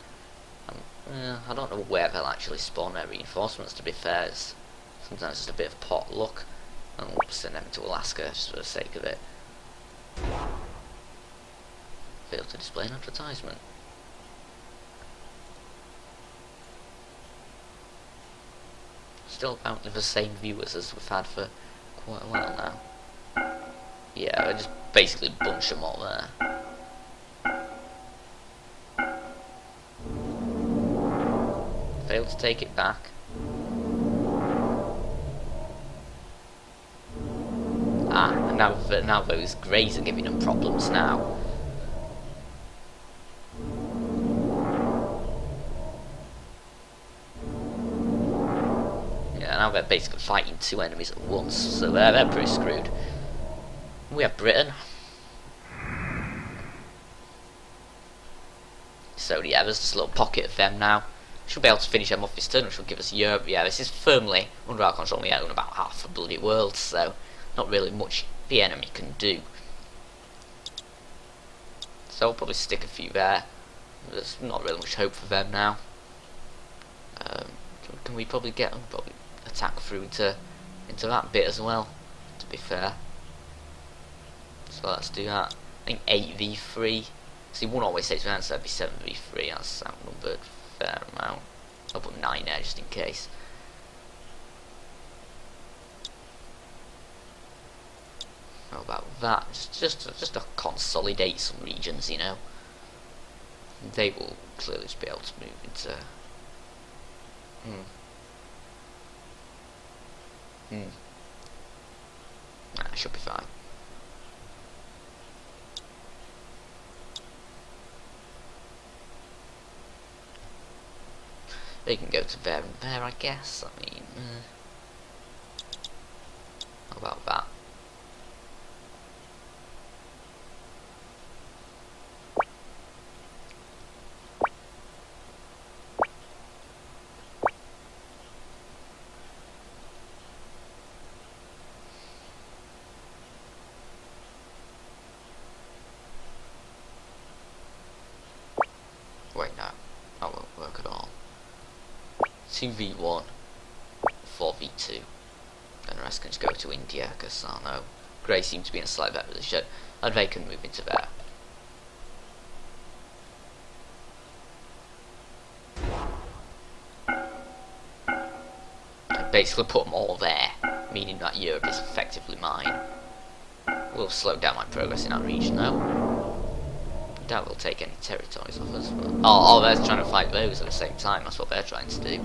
[SPEAKER 1] I don't know where they'll actually spawn their reinforcements, to be fair. Sometimes it's just a bit of pot luck. And we'll send them to Alaska just for the sake of it. Failed to display an advertisement. Still about the same viewers as we've had for quite a while now. Yeah, I just basically bunch them all there. Failed to take it back. And now those greys are giving them problems now. Now they're basically fighting two enemies at once, so they're pretty screwed. We have Britain. So yeah, there's just a little pocket of them now. Should be able to finish them off this turn, which will give us Europe. Yeah, this is firmly under our control. We own about half the bloody world, so not really much the enemy can do. So I'll probably stick a few there. There's not really much hope for them now. Can we probably get them? Probably attack through into that bit as well, to be fair. So let's do that. I think 8v3. See, one always says the answer would be 7v3. That's outnumbered a fair amount. I'll put 9 there just in case. How about that? Just to consolidate some regions, you know. They will clearly just be able to move into. Nah, should be fine. They can go to there and there, I guess. I mean, how about that? Wait, no, that won't work at all. 2v1, 4v2, and the rest can just go to India, because I don't know, Grey seems to be in a slight better position, and they can move into there. I basically put them all there, meaning that Europe is effectively mine. We'll slow down my progress in that region though. Doubt we'll take any territories off us. But oh, they're trying to fight those at the same time. That's what they're trying to do.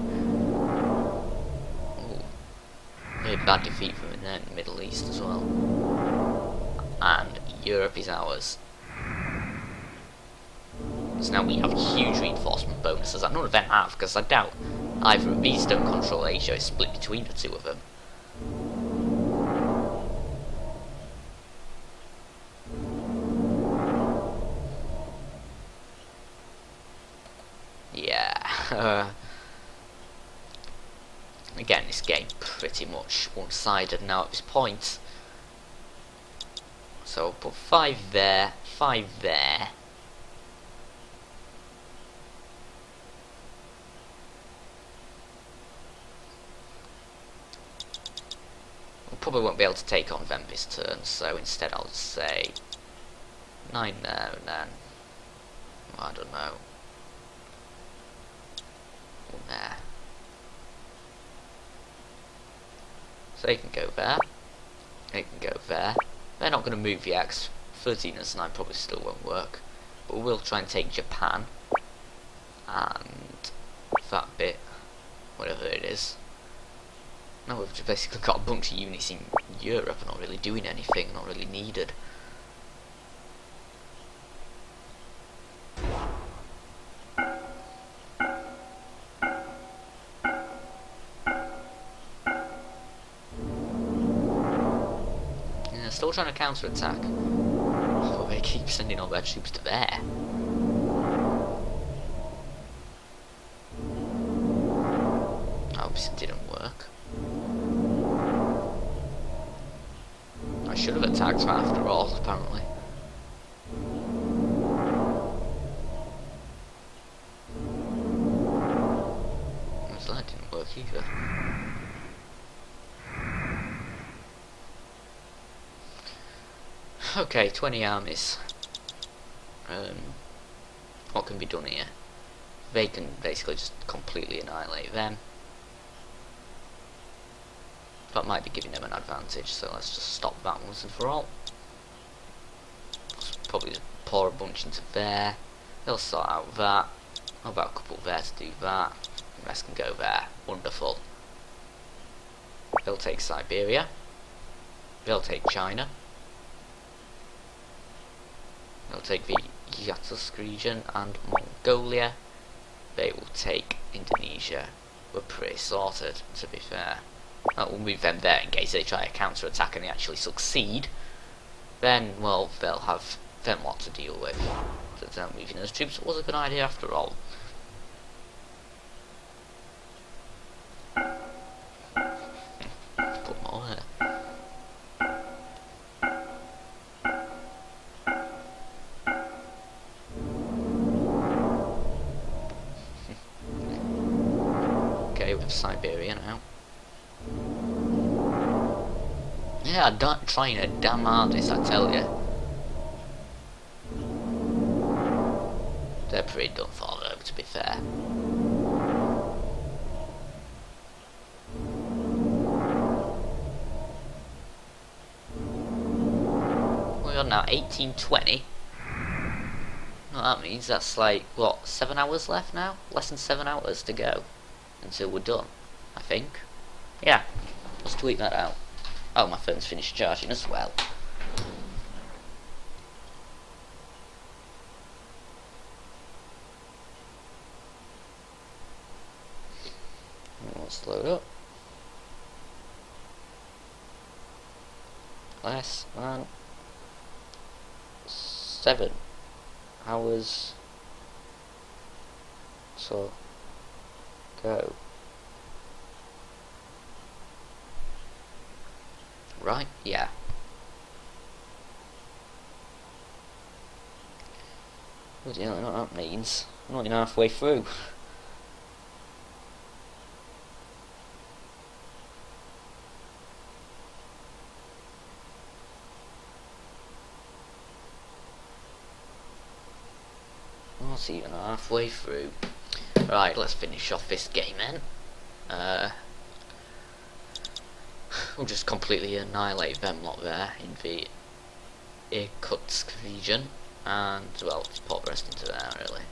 [SPEAKER 1] Ooh. Very bad defeat from in the Middle East as well. And Europe is ours. So now we have huge reinforcement bonuses that none of them have, because I doubt either of these don't control Asia. It's split between the two of them. Again, this game pretty much one-sided now at this point. So I'll put 5 there, 5 there. We probably won't be able to take on them this turn, so instead I'll just say 9 there, and then, I don't know, 1 there. So they can go there, they can go there. They're not going to move yet, because 13 and 9 probably still won't work. But we'll try and take Japan, and that bit, whatever it is. Now we've just basically got a bunch of units in Europe not really doing anything, not really needed. Yeah, still trying to counter-attack. But they keep sending all their troops to there. Obviously didn't work. I should have attacked after all, apparently. So that didn't work either. Okay, 20 armies. What can be done here? They can basically just completely annihilate them. That might be giving them an advantage, so let's just stop that once and for all. Let's probably just pour a bunch into there. They'll sort out that. How about a couple there to do that? The rest can go there. Wonderful. They'll take Siberia. They'll take China. They'll take the Yakutsk region and Mongolia. They will take Indonesia. We're pretty sorted, to be fair. That will move them there in case they try a counter-attack and they actually succeed. Then, well, they'll have them lot to deal with. So moving those troops was a good idea after all. Put more there. Okay, we have Siberia now. Yeah, don't trying a damn hardest, I tell you. They're pretty done for though, to be fair. We're on now 1820. Well, that means that's like, what, 7 hours left now? Less than 7 hours to go until we're done, I think. Yeah, let's tweet that out. Oh, my phone's finished charging as well. Let's load up. Less than 7 hours to go. Right, yeah. Well, you know what that means. I'm not even halfway through. Not even halfway through. Right, let's finish off this game then. We'll just completely annihilate them lot there in the Irkutsk region, and well, let's pop the rest into there really.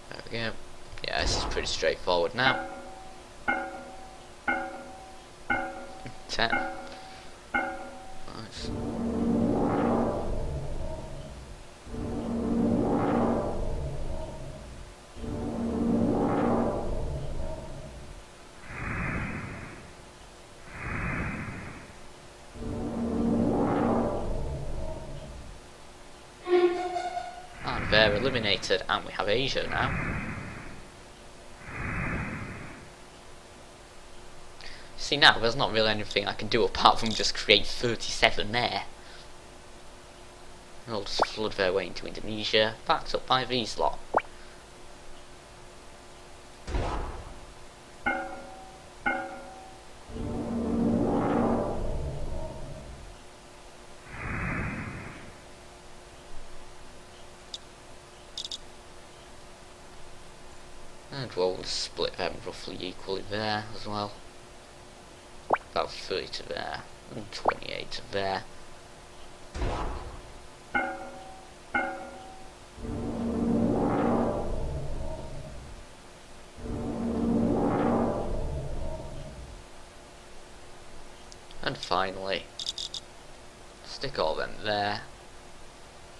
[SPEAKER 1] There we go. Yeah, this is pretty straightforward now. 10. Nice. And they're eliminated, and we have Asia now. See, now there's not really anything I can do apart from just create 37 there. They'll just flood their way into Indonesia, backed up by these lot. And we'll split them roughly equally there as well. About 30 to there, and 28 to there. And finally, stick all them there,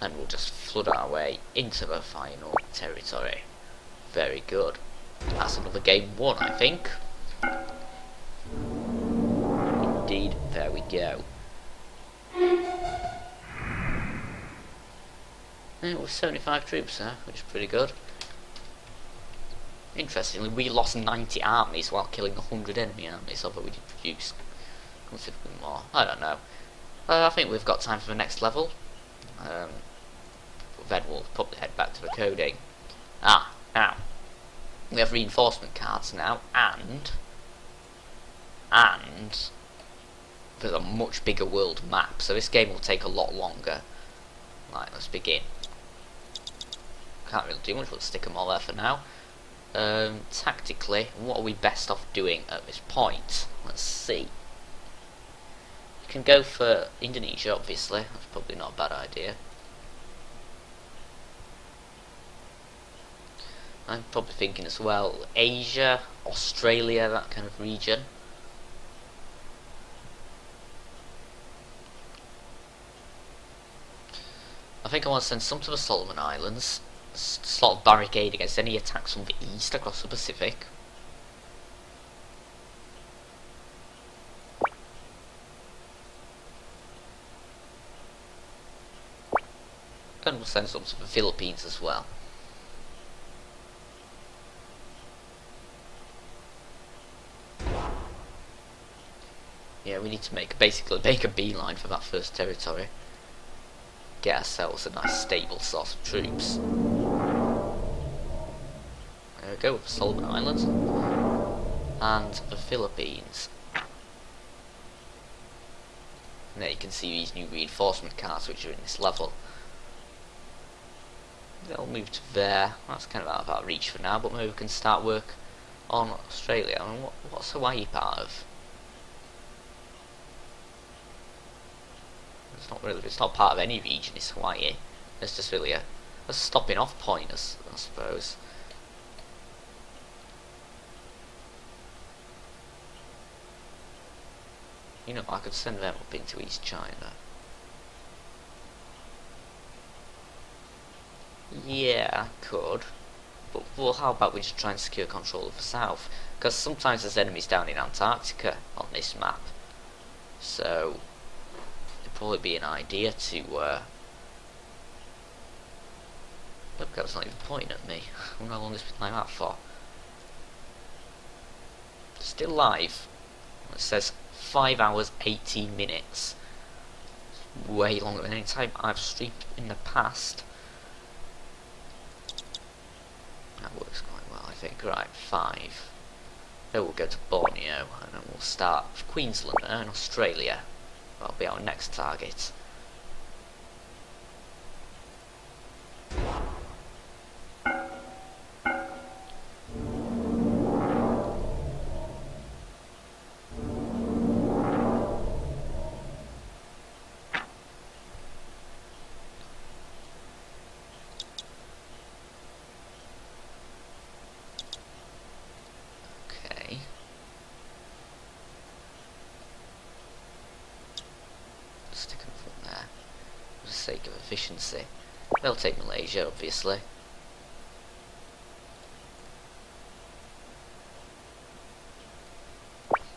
[SPEAKER 1] and we'll just flood our way into the final territory. Very good. That's another game won, I think. Indeed, there we go. And it was 75 troops there, which is pretty good. Interestingly, we lost 90 armies while killing 100 enemy armies, although we did produce considerably more. I don't know. I think we've got time for the next level. Then we'll probably head back to the coding. Now we have reinforcement cards now, and there's a much bigger world map, so this game will take a lot longer. Right, let's begin. Can't really do much, we'll stick them all there for now. Tactically, what are we best off doing at this point? Let's see. You can go for Indonesia, obviously. That's probably not a bad idea. I'm probably thinking as well Asia, Australia, that kind of region. I think I want to send some to the Solomon Islands, sort of barricade against any attacks from the east across the Pacific. And we'll send some to the Philippines as well. Yeah, we need to basically make a beeline for that first territory. Get ourselves a nice stable source of troops. There we go, with the Solomon Islands. And the Philippines. And there you can see these new reinforcement cards which are in this level. They'll move to there. That's kind of out of our reach for now, but maybe we can start work on Australia. I mean, what's Hawaii part of? It's not part of any region, it's Hawaii. It's just really a stopping off point, I suppose. You know, I could send them up into East China. Yeah, I could. But well, how about we just try and secure control of the south? Because sometimes there's enemies down in Antarctica on this map. So probably be an idea to look, that's not even pointing at me. I wonder how long it's been like that for. Still live. It says 5 hours 18 minutes. It's way longer than any time I've streamed in the past. That works quite well, I think. Right, 5. Then we'll go to Borneo, and then we'll start with Queensland and Australia. That'll be our next target. Okay. Stick them from there for the sake of efficiency. They'll take Malaysia, obviously.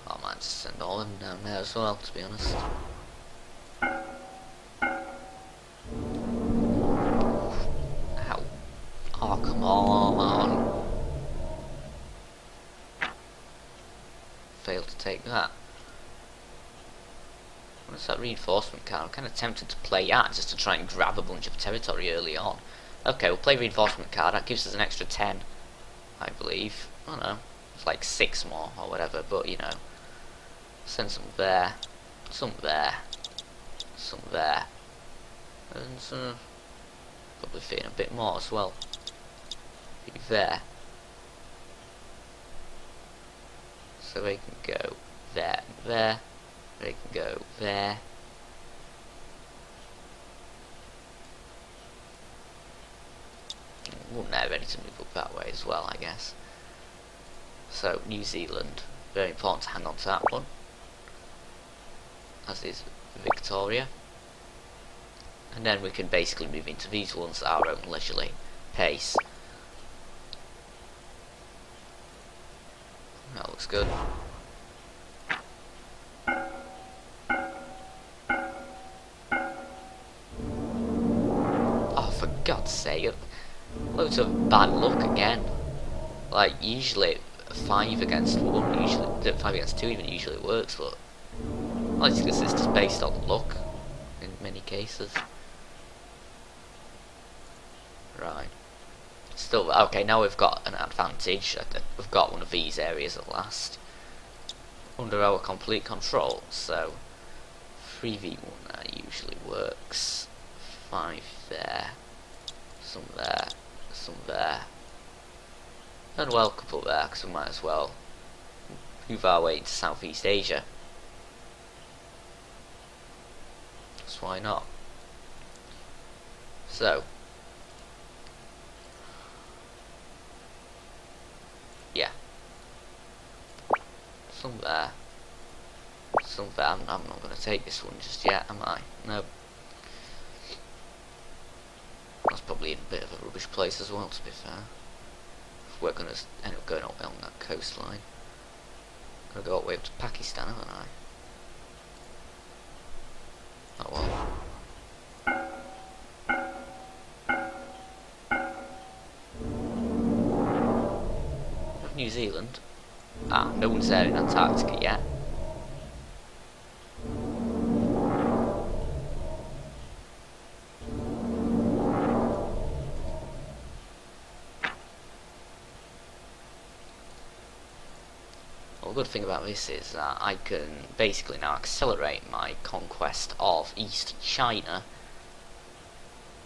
[SPEAKER 1] I might just send all of them down there as well, to be honest. Ow. Oh, come on. Failed to take that. What's that reinforcement card? I'm kind of tempted to play that just to try and grab a bunch of territory early on. Okay, we'll play reinforcement card. That gives us an extra 10, I believe. I don't know. It's like 6 more or whatever, but you know. Send some there. Some there. Some there. And probably fit in a bit more as well. Maybe there. So they can go there, there. They can go there. Well, they're ready to move up that way as well, I guess. So, New Zealand. Very important to hang on to that one. As is Victoria. And then we can basically move into these ones at our own leisurely pace. That looks good. Oh, for God's sake. Loads of bad luck again. Like, usually 5 against 1, usually 5 against 2 even usually works, but well, it's because it's just based on luck in many cases. Right. Still, okay, now we've got an advantage. We've got one of these areas at last under our complete control. So 3v1 there usually works. 5 there, some there, some there, and well, a couple there, because we might as well move our way into Southeast Asia. So why not? So yeah, some there, some there. I'm not going to take this one just yet, am I? No. That's probably in a bit of a rubbish place as well, to be fair. We're going to end up going all the way on that coastline. Going to go all the way up to Pakistan, haven't I? Oh well. New Zealand. Ah, no one's there in Antarctica yet. Well, the good thing about this is that I can basically now accelerate my conquest of East China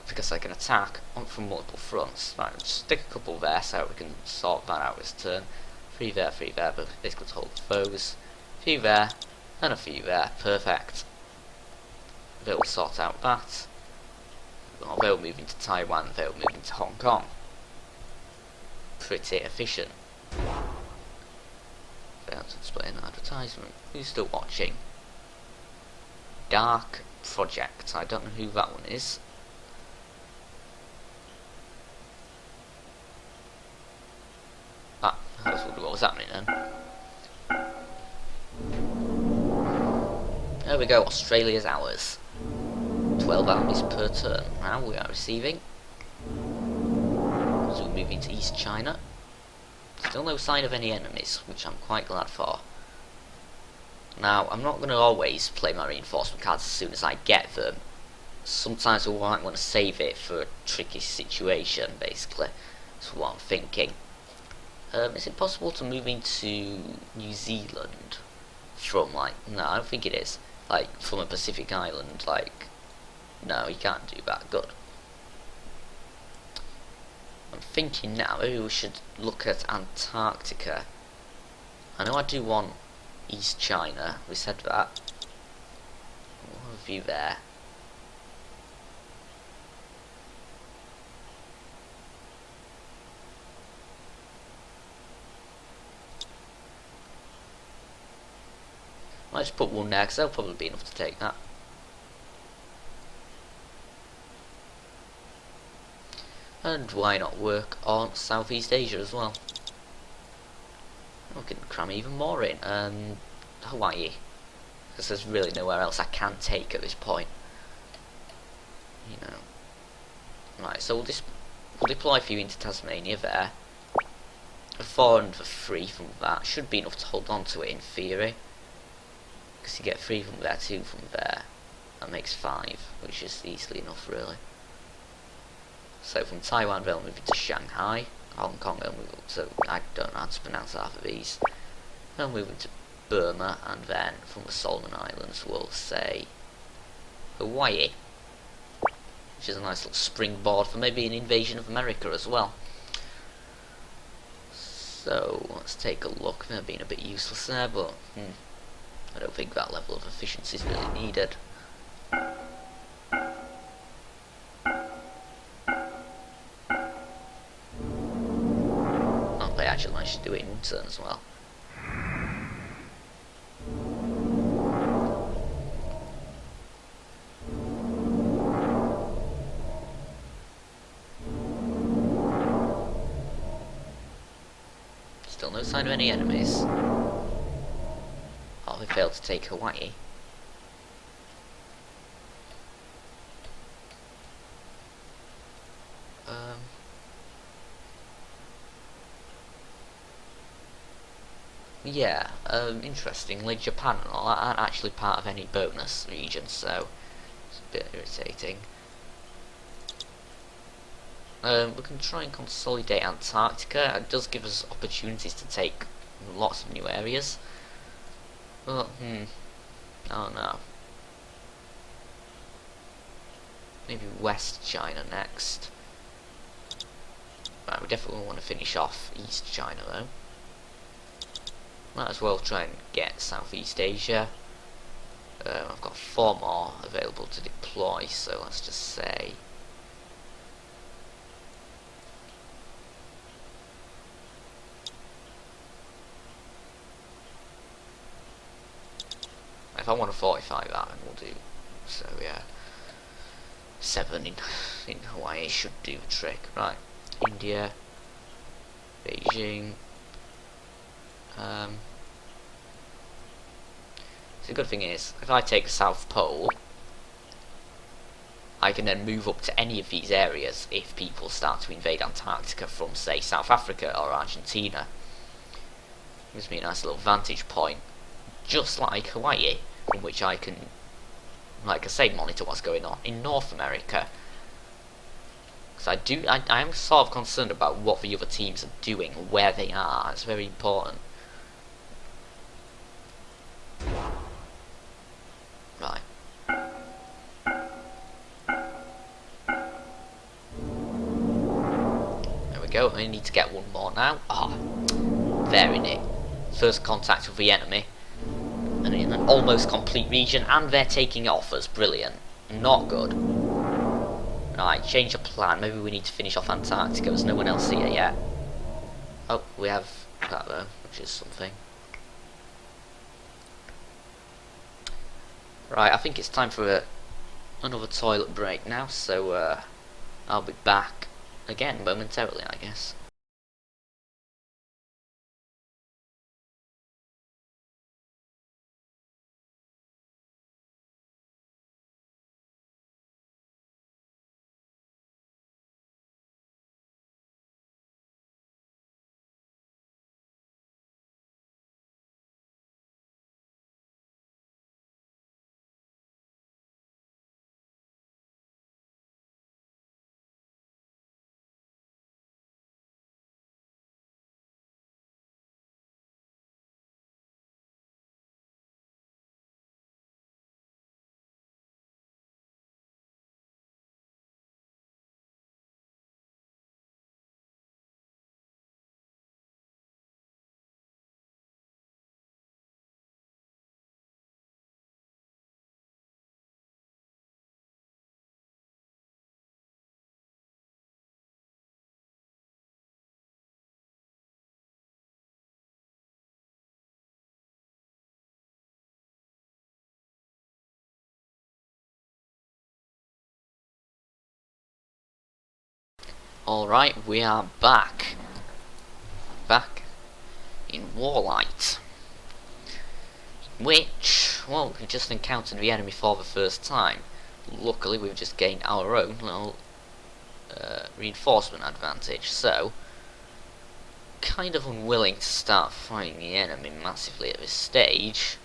[SPEAKER 1] because I can attack from multiple fronts. Right, stick a couple there so we can sort that out this turn. 3 there, but basically to hold foes. A few there, and a few there. Perfect. They'll sort out that. Well, they'll move into Taiwan, they'll move into Hong Kong. Pretty efficient. Failed to display an advertisement. Who's still watching? Dark Project. I don't know who that one is. Ah, I was wondering what was happening then. There we go, Australia's ours. 12 armies per turn. Now we are receiving. So we're moving to East China. Still no sign of any enemies, which I'm quite glad for. Now, I'm not going to always play my reinforcement cards as soon as I get them. Sometimes I might want to save it for a tricky situation, basically. That's what I'm thinking. Is it possible to move into New Zealand from, like, no, I don't think it is. Like, from a Pacific island, like, no, you can't do that. Good. I'm thinking now, maybe we should look at Antarctica. I know I do want East China, we said that. We'll have a view there. I'll just put one there, because that'll probably be enough to take that. And why not work on Southeast Asia as well? We can cram even more in. Hawaii. Because there's really nowhere else I can take at this point. You know. Right, so we'll deploy a few into Tasmania there. A 4 and a 3 from that should be enough to hold on to it in theory. Because you get 3 from there, 2 from there. That makes 5, which is easily enough really. So from Taiwan they'll move into Shanghai, Hong Kong they'll move up to, I don't know how to pronounce half of these. They'll move into Burma, and then from the Solomon Islands we'll say Hawaii. Which is a nice little springboard for maybe an invasion of America as well. So let's take a look. They're being a bit useless there, but I don't think that level of efficiency is really needed. Oh, they actually managed to do it in one turn as well. Still no sign of any enemies. Oh, they failed to take Hawaii. Yeah, interestingly, Japan and all that aren't actually part of any bonus region, so it's a bit irritating. We can try and consolidate Antarctica. It does give us opportunities to take lots of new areas. But, oh no. Maybe West China next. Right, we definitely want to finish off East China though. Might as well try and get Southeast Asia. I've got 4 more available to deploy, so let's just say if I want to fortify that, then we'll do. So yeah, 7 in Hawaii should do the trick. Right, India, Beijing. So the good thing is, if I take the South Pole, I can then move up to any of these areas if people start to invade Antarctica from, say, South Africa or Argentina. Gives me a nice little vantage point, just like Hawaii, from which I can, like I say, monitor what's going on in North America. Because I am sort of concerned about what the other teams are doing, where they are. It's very important. Right. There we go. I need to get one more now. Ah, very neat. First contact with the enemy. And in an almost complete region, and they're taking offers. Brilliant. Not good. Right, change of plan. Maybe we need to finish off Antarctica. There's no one else here yet. Oh, we have that though, which is something. Right, I think it's time for another toilet break now, so I'll be back again momentarily, I guess. Alright, we are back. Back in Warlight. Which, well, we just encountered the enemy for the first time. Luckily, we've just gained our own little reinforcement advantage, so kind of unwilling to start fighting the enemy massively at this stage.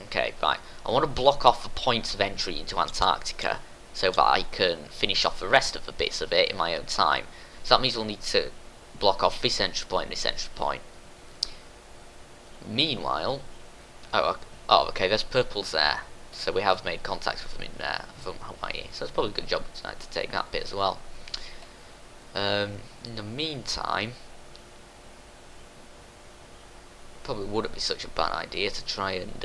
[SPEAKER 1] Okay, right. I want to block off the points of entry into Antarctica so that I can finish off the rest of the bits of it in my own time. So that means we'll need to block off this entry point and this entry point. Meanwhile, oh okay, there's purples there. So we have made contact with them in from Hawaii. So it's probably a good job tonight to take that bit as well. In the meantime, probably wouldn't be such a bad idea to try and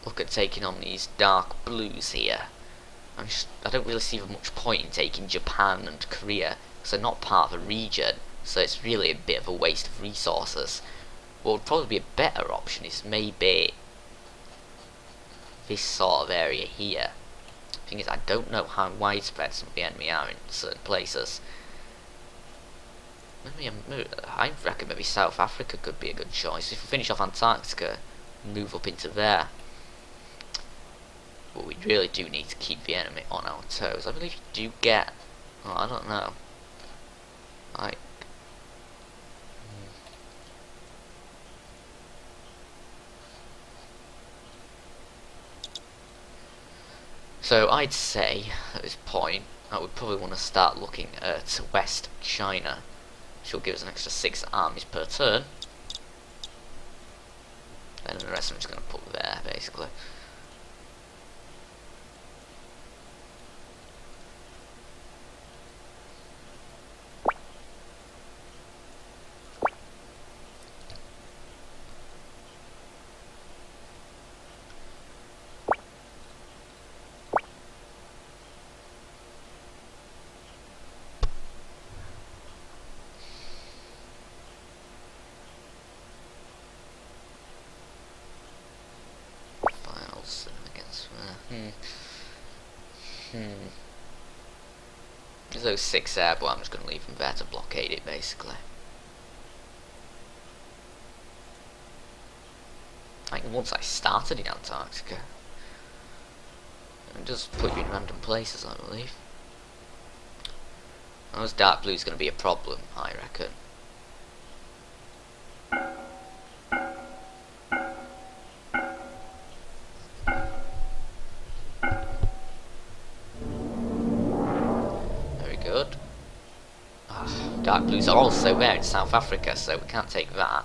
[SPEAKER 1] look at taking on these dark blues here. I don't really see much point in taking Japan and Korea because they're not part of the region, so it's really a bit of a waste of resources. What would probably be a better option is maybe this sort of area here. The thing is, I don't know how widespread some of the enemy are in certain places. I reckon maybe South Africa could be a good choice. If we finish off Antarctica, move up into there. But we really do need to keep the enemy on our toes. I believe you do get... Oh, I don't know. Like... So I'd say, at this point, I would probably want to start looking at West China, which will give us an extra 6 armies per turn. And the rest I'm just going to put there, basically. There's those 6 there, but I'm just going to leave them there to blockade it, basically. I think once I started in Antarctica, it just put you in random places, I believe. And those dark blues going to be a problem, I reckon. Dark blues are also there in South Africa, so we can't take that.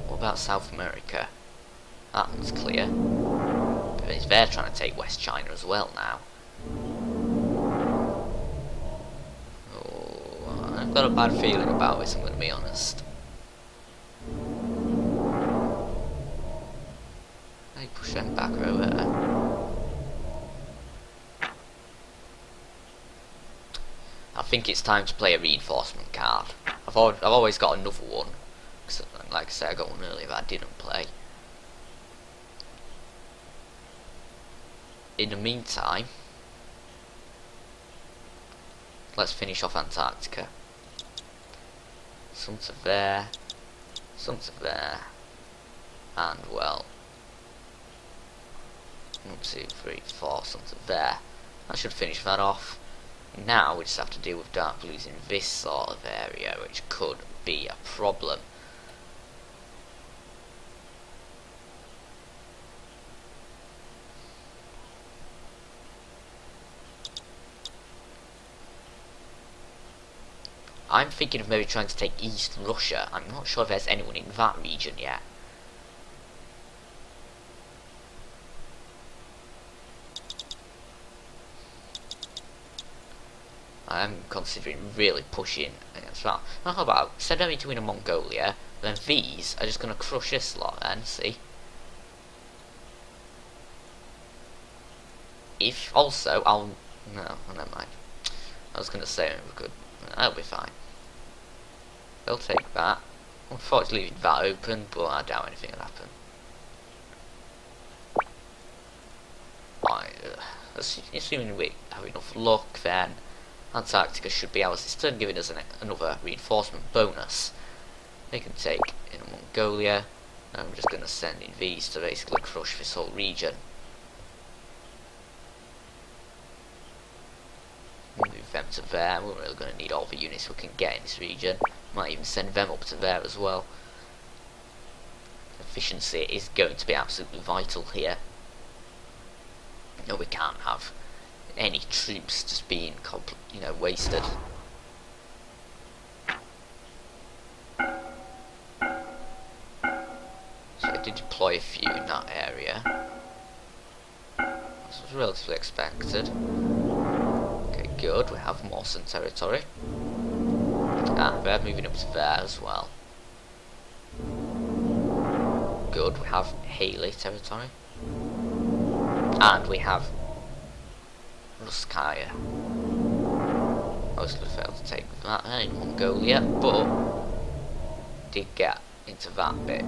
[SPEAKER 1] What about South America? That one's clear. But they're trying to take West China as well now. Oh, I've got a bad feeling about this, I'm going to be honest. I push them back over there. I think it's time to play a reinforcement card. I've always got another one. Cause, like I said, I got one earlier that I didn't play. In the meantime, let's finish off Antarctica. Some to there, some to there, and well, 1, 2, 3, 4, some to there. That should finish that off. Now we just have to deal with dark blues in this sort of area, which could be a problem. I'm thinking of maybe trying to take East Russia. I'm not sure if there's anyone in that region yet. I'm considering really pushing against that. Now how about, instead of me to win a Mongolia, then these are just going to crush this lot then, see? If also, no, never mind. I was going to say we could, that'll be fine. They'll take that. I thought it's leaving that open, but I doubt anything will happen. Assuming we have enough luck, then Antarctica should be ours this turn, giving us another reinforcement bonus. They can take in Mongolia, and I'm just going to send in these to basically crush this whole region. Move them to there. We're really going to need all the units we can get in this region. Might even send them up to there as well. Efficiency is going to be absolutely vital here. No, we can't have any troops just being wasted. quite a few in that area. This was relatively expected. Okay, good. We have Mawson territory. Ah, they're moving up to there as well. Good. We have Haley territory. And we have Ruskaya. Mostly failed to take that in Mongolia, but did get into that bit.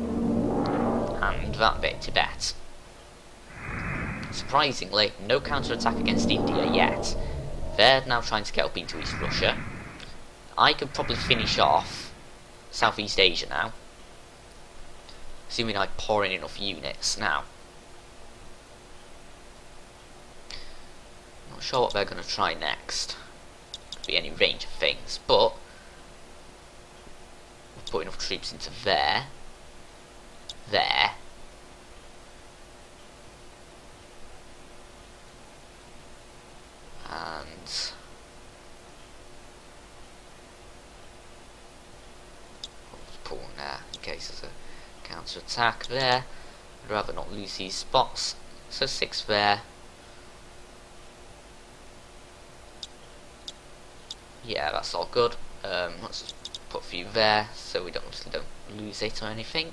[SPEAKER 1] And that bit, Tibet. Surprisingly, no counter-attack against India yet. They're now trying to get up into East Russia. I could probably finish off Southeast Asia now, assuming I pour in enough units. Now, not sure what they're going to try next. Could be any range of things, but we've put enough troops into there, and pull one there in case there's a counter attack there. I'd rather not lose these spots, so 6 there. Yeah, that's all good. Let's just put a few there so we don't lose it or anything.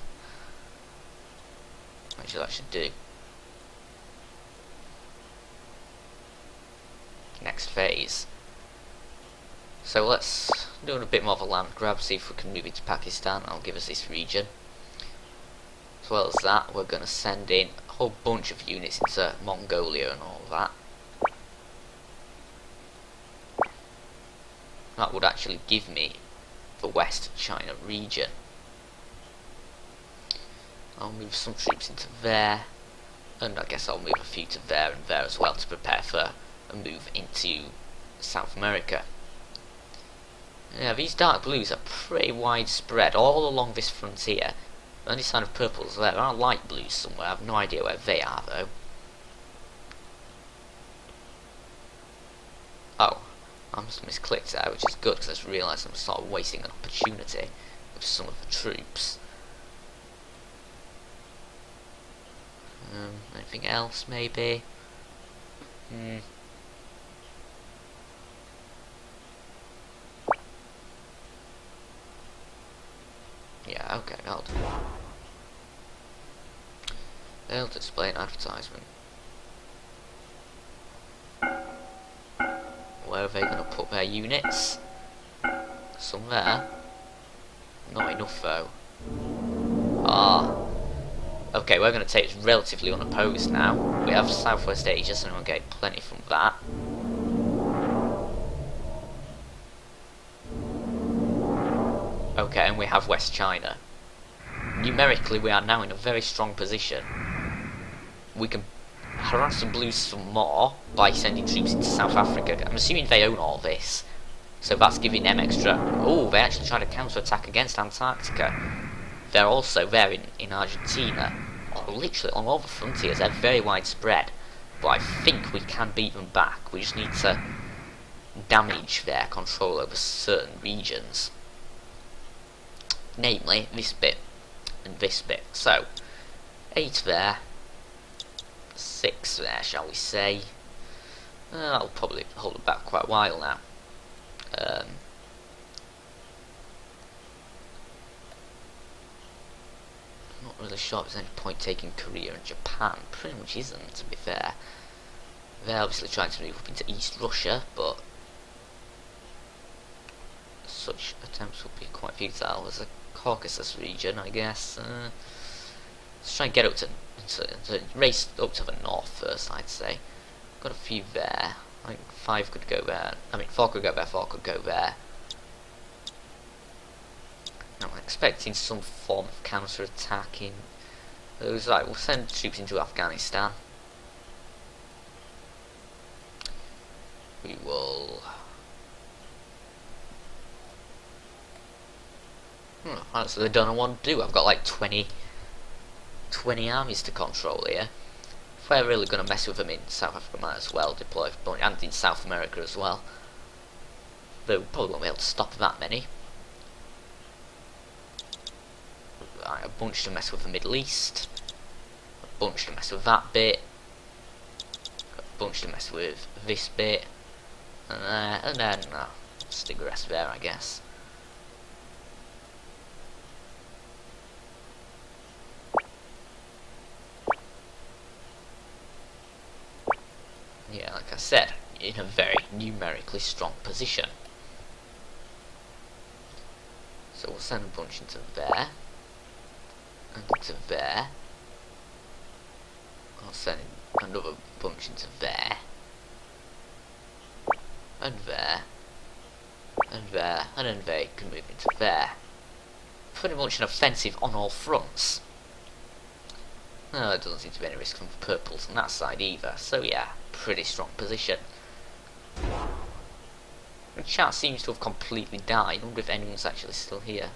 [SPEAKER 1] Which that should do. Next phase. So let's do a bit more of a land grab, see if we can move into Pakistan. That'll give us this region. As well as that, we're going to send in a whole bunch of units into Mongolia and all that. That would actually give me the West China region. I'll move some troops into there, and I guess I'll move a few to there and there as well to prepare for a move into South America. Yeah, these dark blues are pretty widespread all along this frontier. The only sign of purples there are light blues somewhere. I have no idea where they are though. Oh, I must have misclicked there, which is good because I just realised I'm sort of wasting an opportunity with some of the troops. Anything else maybe? Yeah, okay, that'll do. They'll display an advertisement. Where are they going to put their units? Some there. Not enough though. Ah. Okay, we're going to take this relatively unopposed now. We have Southwest Asia, so we'll get plenty from that. Okay, and we have West China. Numerically, we are now in a very strong position. We can harass the blues some more by sending troops into South Africa. I'm assuming they own all this, so that's giving them extra. Oh, they actually tried to counter-attack against Antarctica. They're also there in Argentina. Literally along all the frontiers, they're very widespread. But I think we can beat them back. We just need to damage their control over certain regions. Namely, this bit and this bit. So, 8 there. 6 there, shall we say. That'll probably hold it back quite a while now. Not really sure if there's any point taking Korea and Japan. Pretty much isn't, to be fair. They're obviously trying to move up into East Russia, but such attempts would be quite futile. There's a Caucasus region, I guess. Let's try and get up to race up to the north first, I'd say. Got a few there. I think 5 could go there. I mean, 4 could go there, 4 could go there. I'm expecting some form of counter-attacking. It was like, we'll send troops into Afghanistan. We will. That's what I don't know what to do. I've got like 20 armies to control here. If we're really going to mess with them in South Africa, might as well deploy, and in South America as well. Though we probably won't be able to stop that many. Right, a bunch to mess with the Middle East. bunch to mess with that bit. Got a bunch to mess with this bit. And then stick the rest there, I guess. Yeah, like I said, in a very numerically strong position. So we'll send a bunch into there, and into there. I'll send another bunch into there, and there, and there, and then they can move into there. Pretty much an offensive on all fronts. No, there doesn't seem to be any risk from purples on that side either, so yeah, pretty strong position. The chat seems to have completely died. I wonder if anyone's actually still here.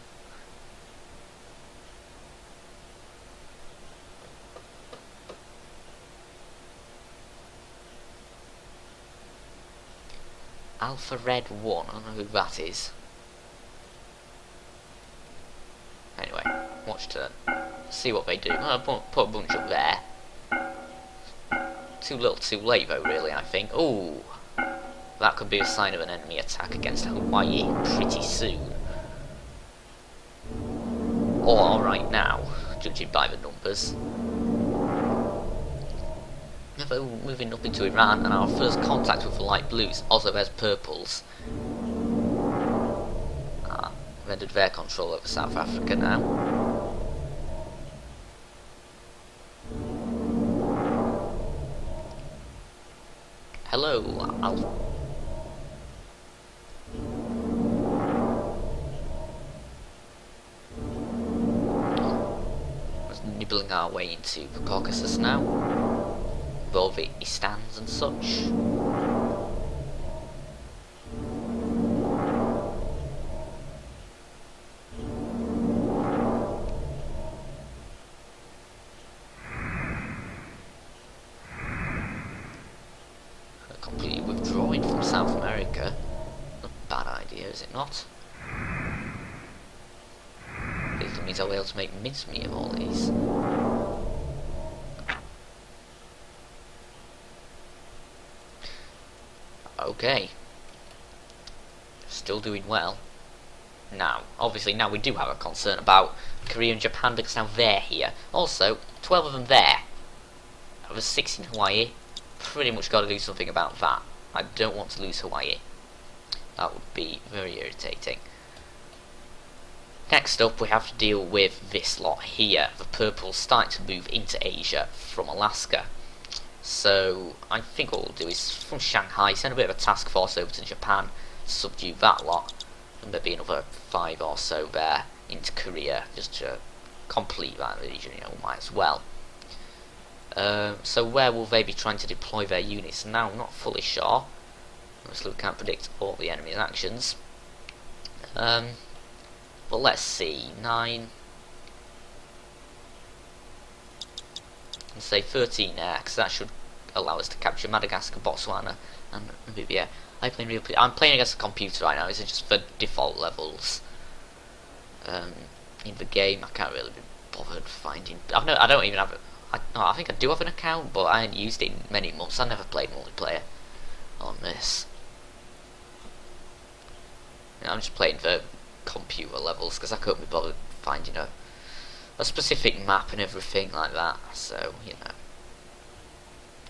[SPEAKER 1] Alpha Red 1, I don't know who that is. Anyway, watch turn. See what they do. I'll put a bunch up there. Too little too late though, really, I think. Ooh, that could be a sign of an enemy attack against Hawaii pretty soon. Or right now, judging by the numbers. We're moving up into Iran, and our first contact with the light blues. Also, there's purples. Rendered their control over South Africa now. Hello, We're nibbling our way into the Caucasus now, with all the stands and such. Completely withdrawing from South America. Not a bad idea, is it not? It means I'll be able to make mincemeat of all these. Okay. Still doing well. Now, obviously now we do have a concern about Korea and Japan because now they're here. Also, 12 of them there. Over 6 in Hawaii. Pretty much got to do something about that. I don't want to lose Hawaii. That would be very irritating. Next up, we have to deal with this lot here. The purples start to move into Asia from Alaska. So, I think what we'll do is, from Shanghai, send a bit of a task force over to Japan, subdue that lot, and maybe another 5 or so there into Korea, just to complete that region, you know, might as well. So where will they be trying to deploy their units? Now, I'm not fully sure. Obviously, we can't predict all the enemy's actions. But let's see, 9. And say 13 there, because that should allow us to capture Madagascar, Botswana, and Namibia. I'm playing against a computer right now. This is just for default levels. In the game, I can't really be bothered finding. I don't even have. I think I do have an account, but I haven't used it in many months. I never played multiplayer on this. I'm just playing for computer levels because I couldn't be bothered finding a specific map and everything like that. So, you know.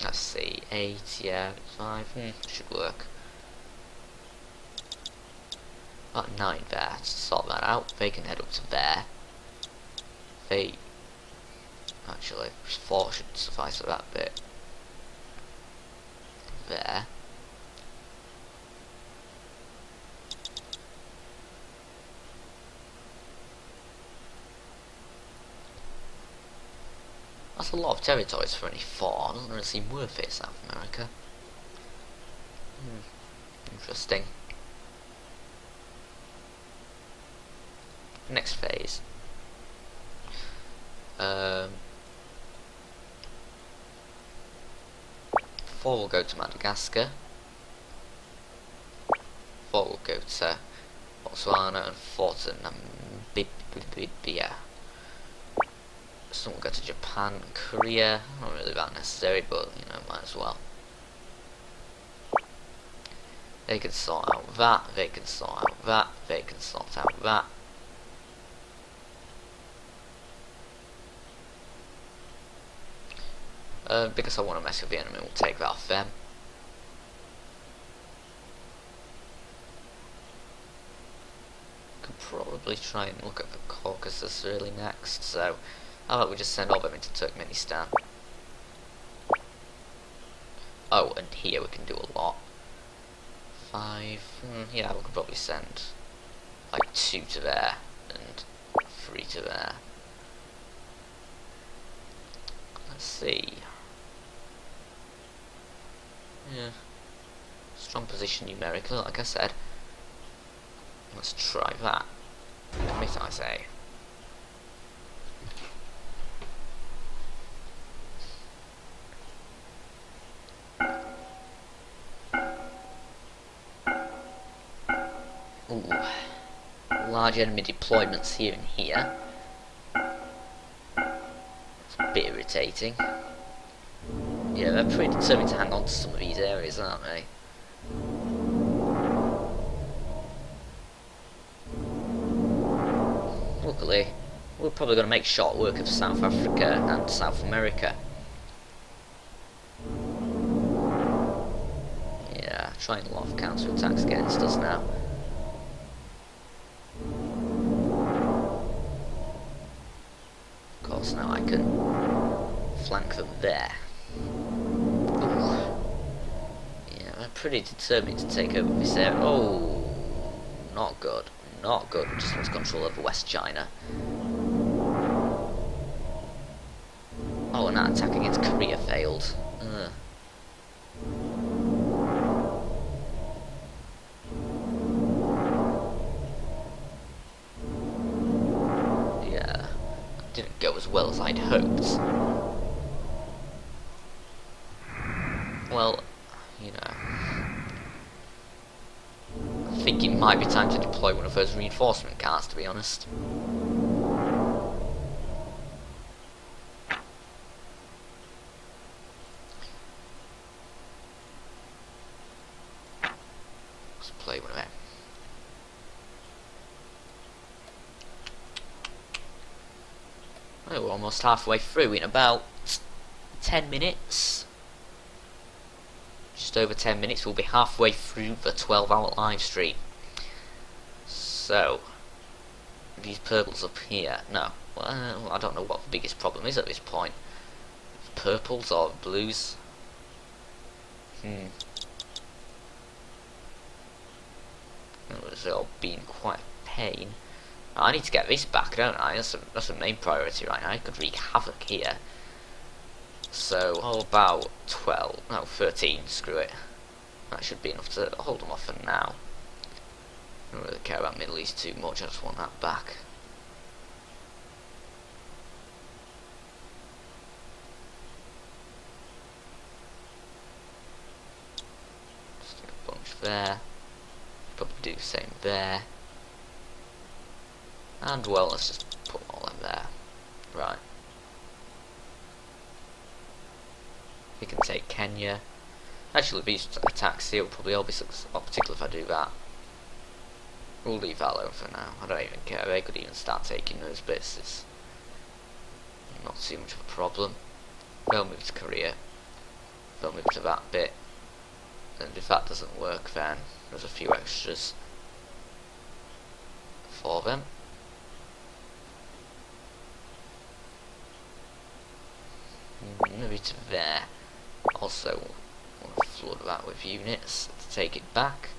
[SPEAKER 1] Let's see, 8, yeah, 5, should work. Got 9 there, to sort that out. They can head up to there. Actually, 4 should suffice for that bit. There. That's a lot of territories for only 4. Doesn't really seem worth it, South America. Interesting. Next phase. 4 will go to Madagascar. 4 will go to Botswana, and 4 to Namibia. Some will go to Japan and Korea. Not really that necessary, but you know, might as well. They can sort out that, they can sort out that, they can sort out that. Because I want to mess with the enemy, we'll take that off them. Could probably try and look at the Caucasus really next, so how about we just send all them into Turkmenistan. Oh, and here we can do a lot. 5, yeah, we could probably send like 2 to there and 3 to there. Let's see. Yeah, strong position numerically, like I said. Let's try that. Commit, I say. Ooh. Large enemy deployments here and here. It's a bit irritating. Yeah, they're pretty determined to hang on to some of these areas, aren't they? Luckily, we're probably going to make short work of South Africa and South America. Yeah, trying a lot of counter-attacks against us now. Of course, now I can flank them there. Yeah, they're pretty determined to take over this area. Oh, not good. Not good. Just wants control over West China. Oh, and that attack against Korea failed. Yeah, didn't go as well as I'd hoped. Well, you know, I think it might be time to deploy one of those reinforcement cars, to be honest. Let's play one of them. Oh, we're almost halfway through in about 10 minutes. Just over 10 minutes, we'll be halfway through the 12-hour live stream. So, these purples up here, no, well, I don't know what the biggest problem is at this point. Purples or blues? It's all been quite a pain. I need to get this back, don't I? That's the main priority right now. I could wreak havoc here. So, how about 12? No, 13, screw it. That should be enough to hold them off for now. I don't really care about Middle East too much, I just want that back. Just do a bunch there. Probably do the same there. And, well, let's just put all them there. Right. We can take Kenya. Actually, these attacks here will probably all be successful, particularly if I do that. We'll leave that alone for now. I don't even care. They could even start taking those bits. It's not too much of a problem. They'll move to Korea. They'll move to that bit. And if that doesn't work, then there's a few extras for them. Maybe to there. Also, want to flood that with units to take it back.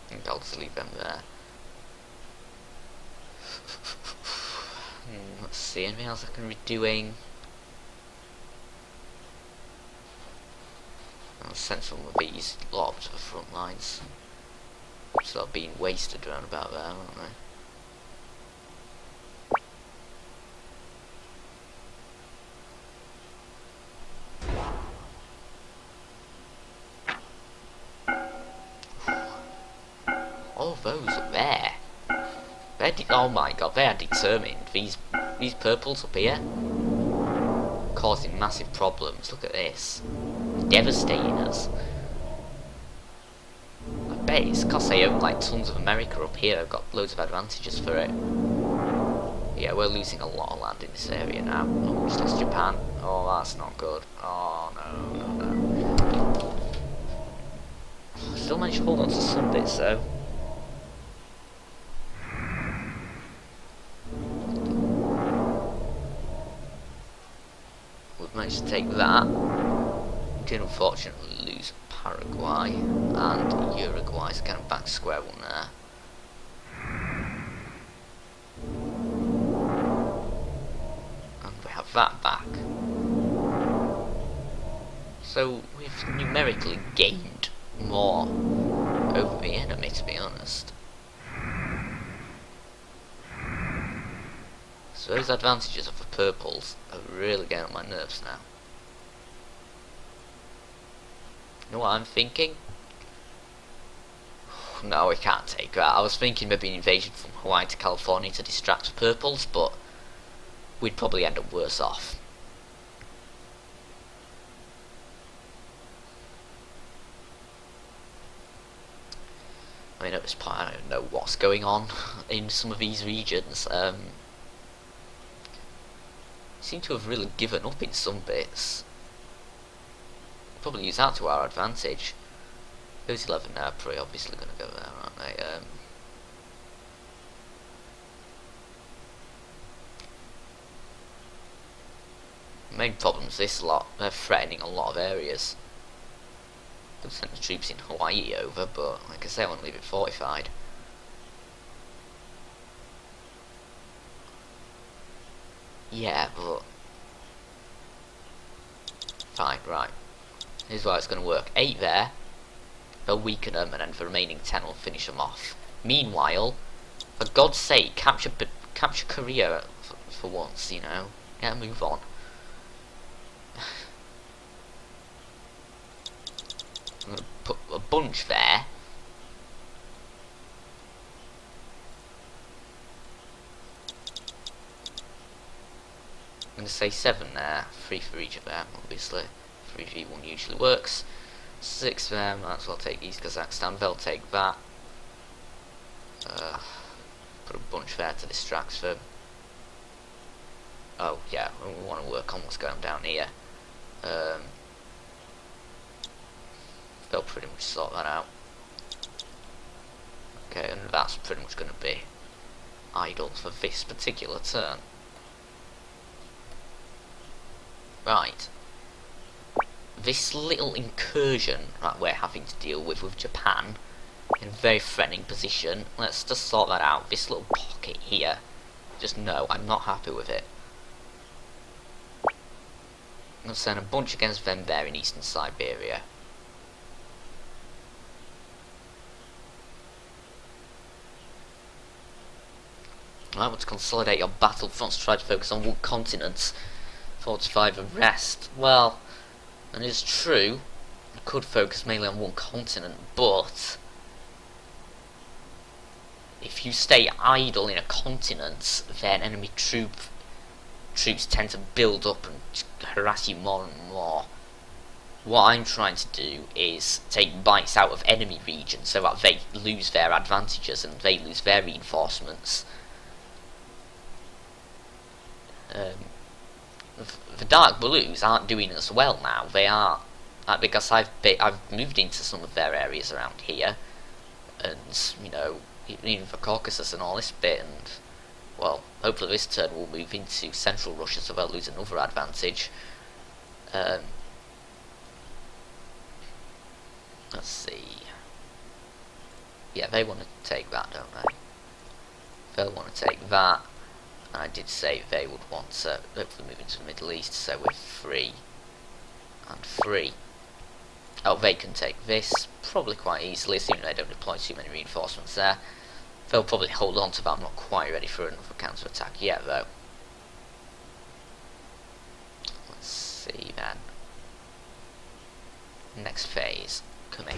[SPEAKER 1] I think I'll just leave them there. Let's see, anything else I can be doing? I'll send some of these lot to the front lines. So they're being wasted around about there, aren't they? Oh my god, they are determined. These purples up here causing massive problems. Look at this. Devastating us. I bet it's because they own like tons of America up here. They've got loads of advantages for it. Yeah, we're losing a lot of land in this area now. Oh, we just lost Japan. Oh, that's not good. Oh, no. Still managed to hold on to some bits, though. We've managed to take that. We did unfortunately lose Paraguay and Uruguay, so kind of back to square one there. That back. So we've numerically gained more over the enemy, to be honest. So those advantages of the purples are really getting on my nerves now. You know what I'm thinking? No, we can't take that. I was thinking maybe an invasion from Hawaii to California to distract the purples, but we'd probably end up worse off. I mean, at this point, I don't know what's going on in some of these regions. Seem to have really given up in some bits. Probably use that to our advantage. Those 11 now are pretty obviously going to go there, aren't they? Main problem is this lot. They're threatening a lot of areas. Could send the troops in Hawaii over, but like I say, I want to leave it fortified. Yeah, but fine, right. Here's how it's going to work. 8 there. They'll weaken them, and then the remaining 10 will finish them off. Meanwhile, for God's sake, capture Korea for once. You know, yeah, move on. I'm going to put a bunch there. I'm going to say 7 there. 3 for each of them, obviously. 3v1 usually works. 6 for them, might as well take East Kazakhstan. They'll take that. Put a bunch there to distract them. Oh, yeah, we want to work on what's going on down here. They'll pretty much sort that out. Okay, and that's pretty much going to be idle for this particular turn. Right. This little incursion that we're having to deal with Japan in a very threatening position, let's just sort that out. This little pocket here, just no, I'm not happy with it. I'm going to send a bunch against them there in eastern Siberia. I want to consolidate your battlefronts, try to focus on one continent, fortify the rest. Well, that is true. I could focus mainly on one continent, but if you stay idle in a continent, then enemy troops tend to build up and harass you more and more. What I'm trying to do is take bites out of enemy regions so that they lose their advantages and they lose their reinforcements. The dark blues aren't doing as well now. They are because I've moved into some of their areas around here, and you know, even for Caucasus and all this bit, and well, hopefully this turn we'll move into central Russia, so they'll lose another advantage. Let's see. Yeah, they want to take that, don't they? They'll want to take that. I did say they would want to hopefully move into the Middle East, so we're 3 and 3. Oh, they can take this probably quite easily, assuming they don't deploy too many reinforcements there. They'll probably hold on to that. I'm not quite ready for another counter-attack yet, though. Let's see, then. Next phase. Commit.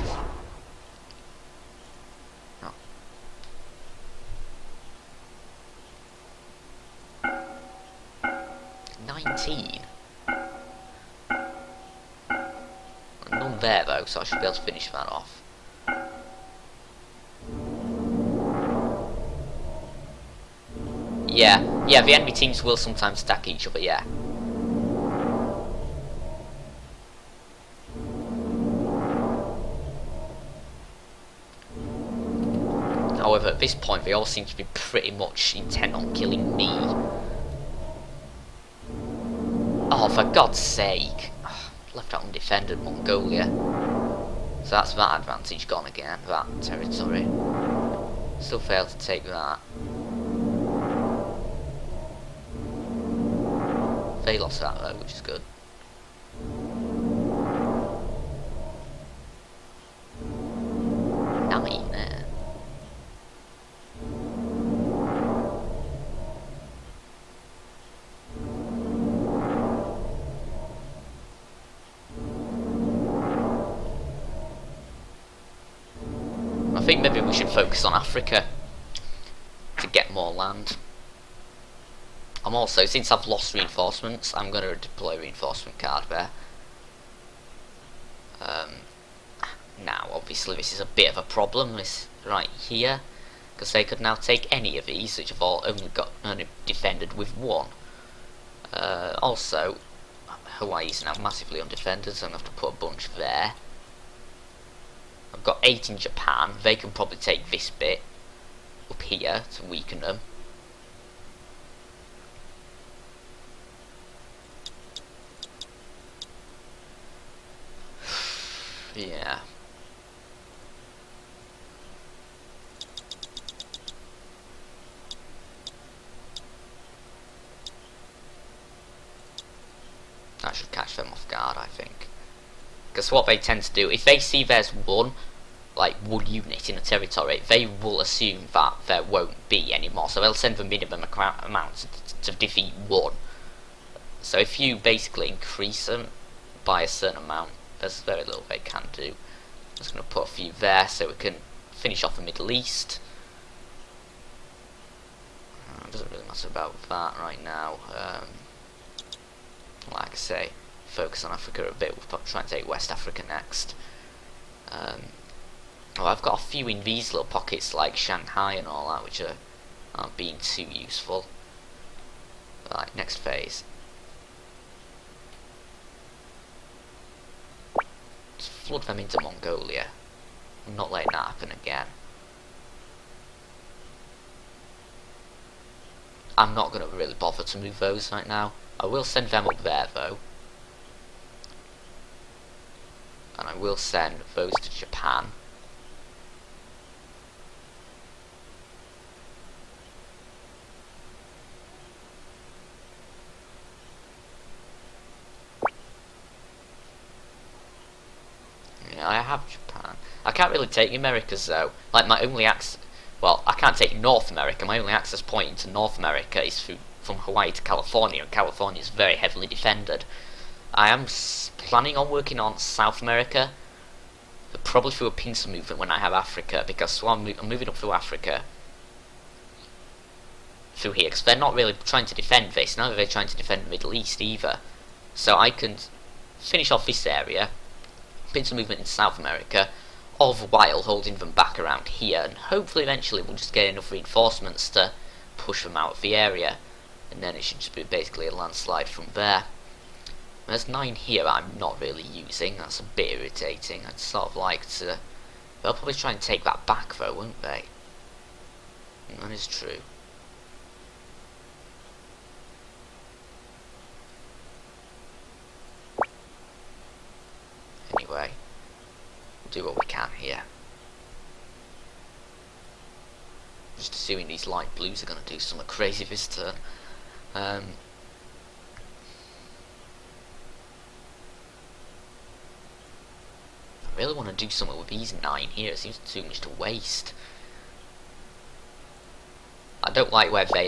[SPEAKER 1] 19. None there though, so I should be able to finish that off. Yeah, the enemy teams will sometimes stack each other, yeah. However, at this point, they all seem to be pretty much intent on killing me. Oh, for God's sake. Left out undefended Mongolia. So that's that advantage gone again, that territory. Still failed to take that. They lost that though, which is good. Nine there. I think maybe we should focus on Africa to get more land. I'm also, since I've lost reinforcements, I'm going to deploy a reinforcement card there. Now, obviously, this is a bit of a problem, this right here, because they could now take any of these, which have all only defended with one. Also, Hawaii's now massively undefended, so I'm going to have to put a bunch there. I've got 8 in Japan. They can probably take this bit up here to weaken them. Yeah. That should catch them off guard, I think. Because what they tend to do, if they see there's one unit in a territory, they will assume that there won't be any more. So they'll send the minimum amount to defeat one. So if you basically increase them by a certain amount, there's very little they can do. I'm just going to put a few there so we can finish off the Middle East. It doesn't really matter about that right now. Like I say, focus on Africa a bit. We'll probably try and take West Africa next. I've got a few in these little pockets like Shanghai and all that, which aren't being too useful. Right, next phase. Just flood them into Mongolia. I'm not letting that happen again. I'm not going to really bother to move those right now. I will send them up there though. And I will send those to Japan. Yeah, I have Japan. I can't really take the Americas though. Like my only access, well, I can't take North America. My only access point into North America is from Hawaii to California, and California is very heavily defended. I am planning on working on South America, but probably through a pincer movement when I have Africa, because I'm moving up through Africa, through here, because they're not really trying to defend this, neither are they trying to defend the Middle East either. So I can finish off this area, pincer movement in South America, all the while holding them back around here, and hopefully eventually we'll just get enough reinforcements to push them out of the area, and then it should just be basically a landslide from there. There's 9 here I'm not really using. That's a bit irritating. I'd sort of like to... They'll probably try and take that back though, won't they? That is true. Anyway, we'll do what we can here. Just assuming these light blues are going to do something crazy this turn. I really want to do something with these 9 here. It seems too much to waste. I don't like where they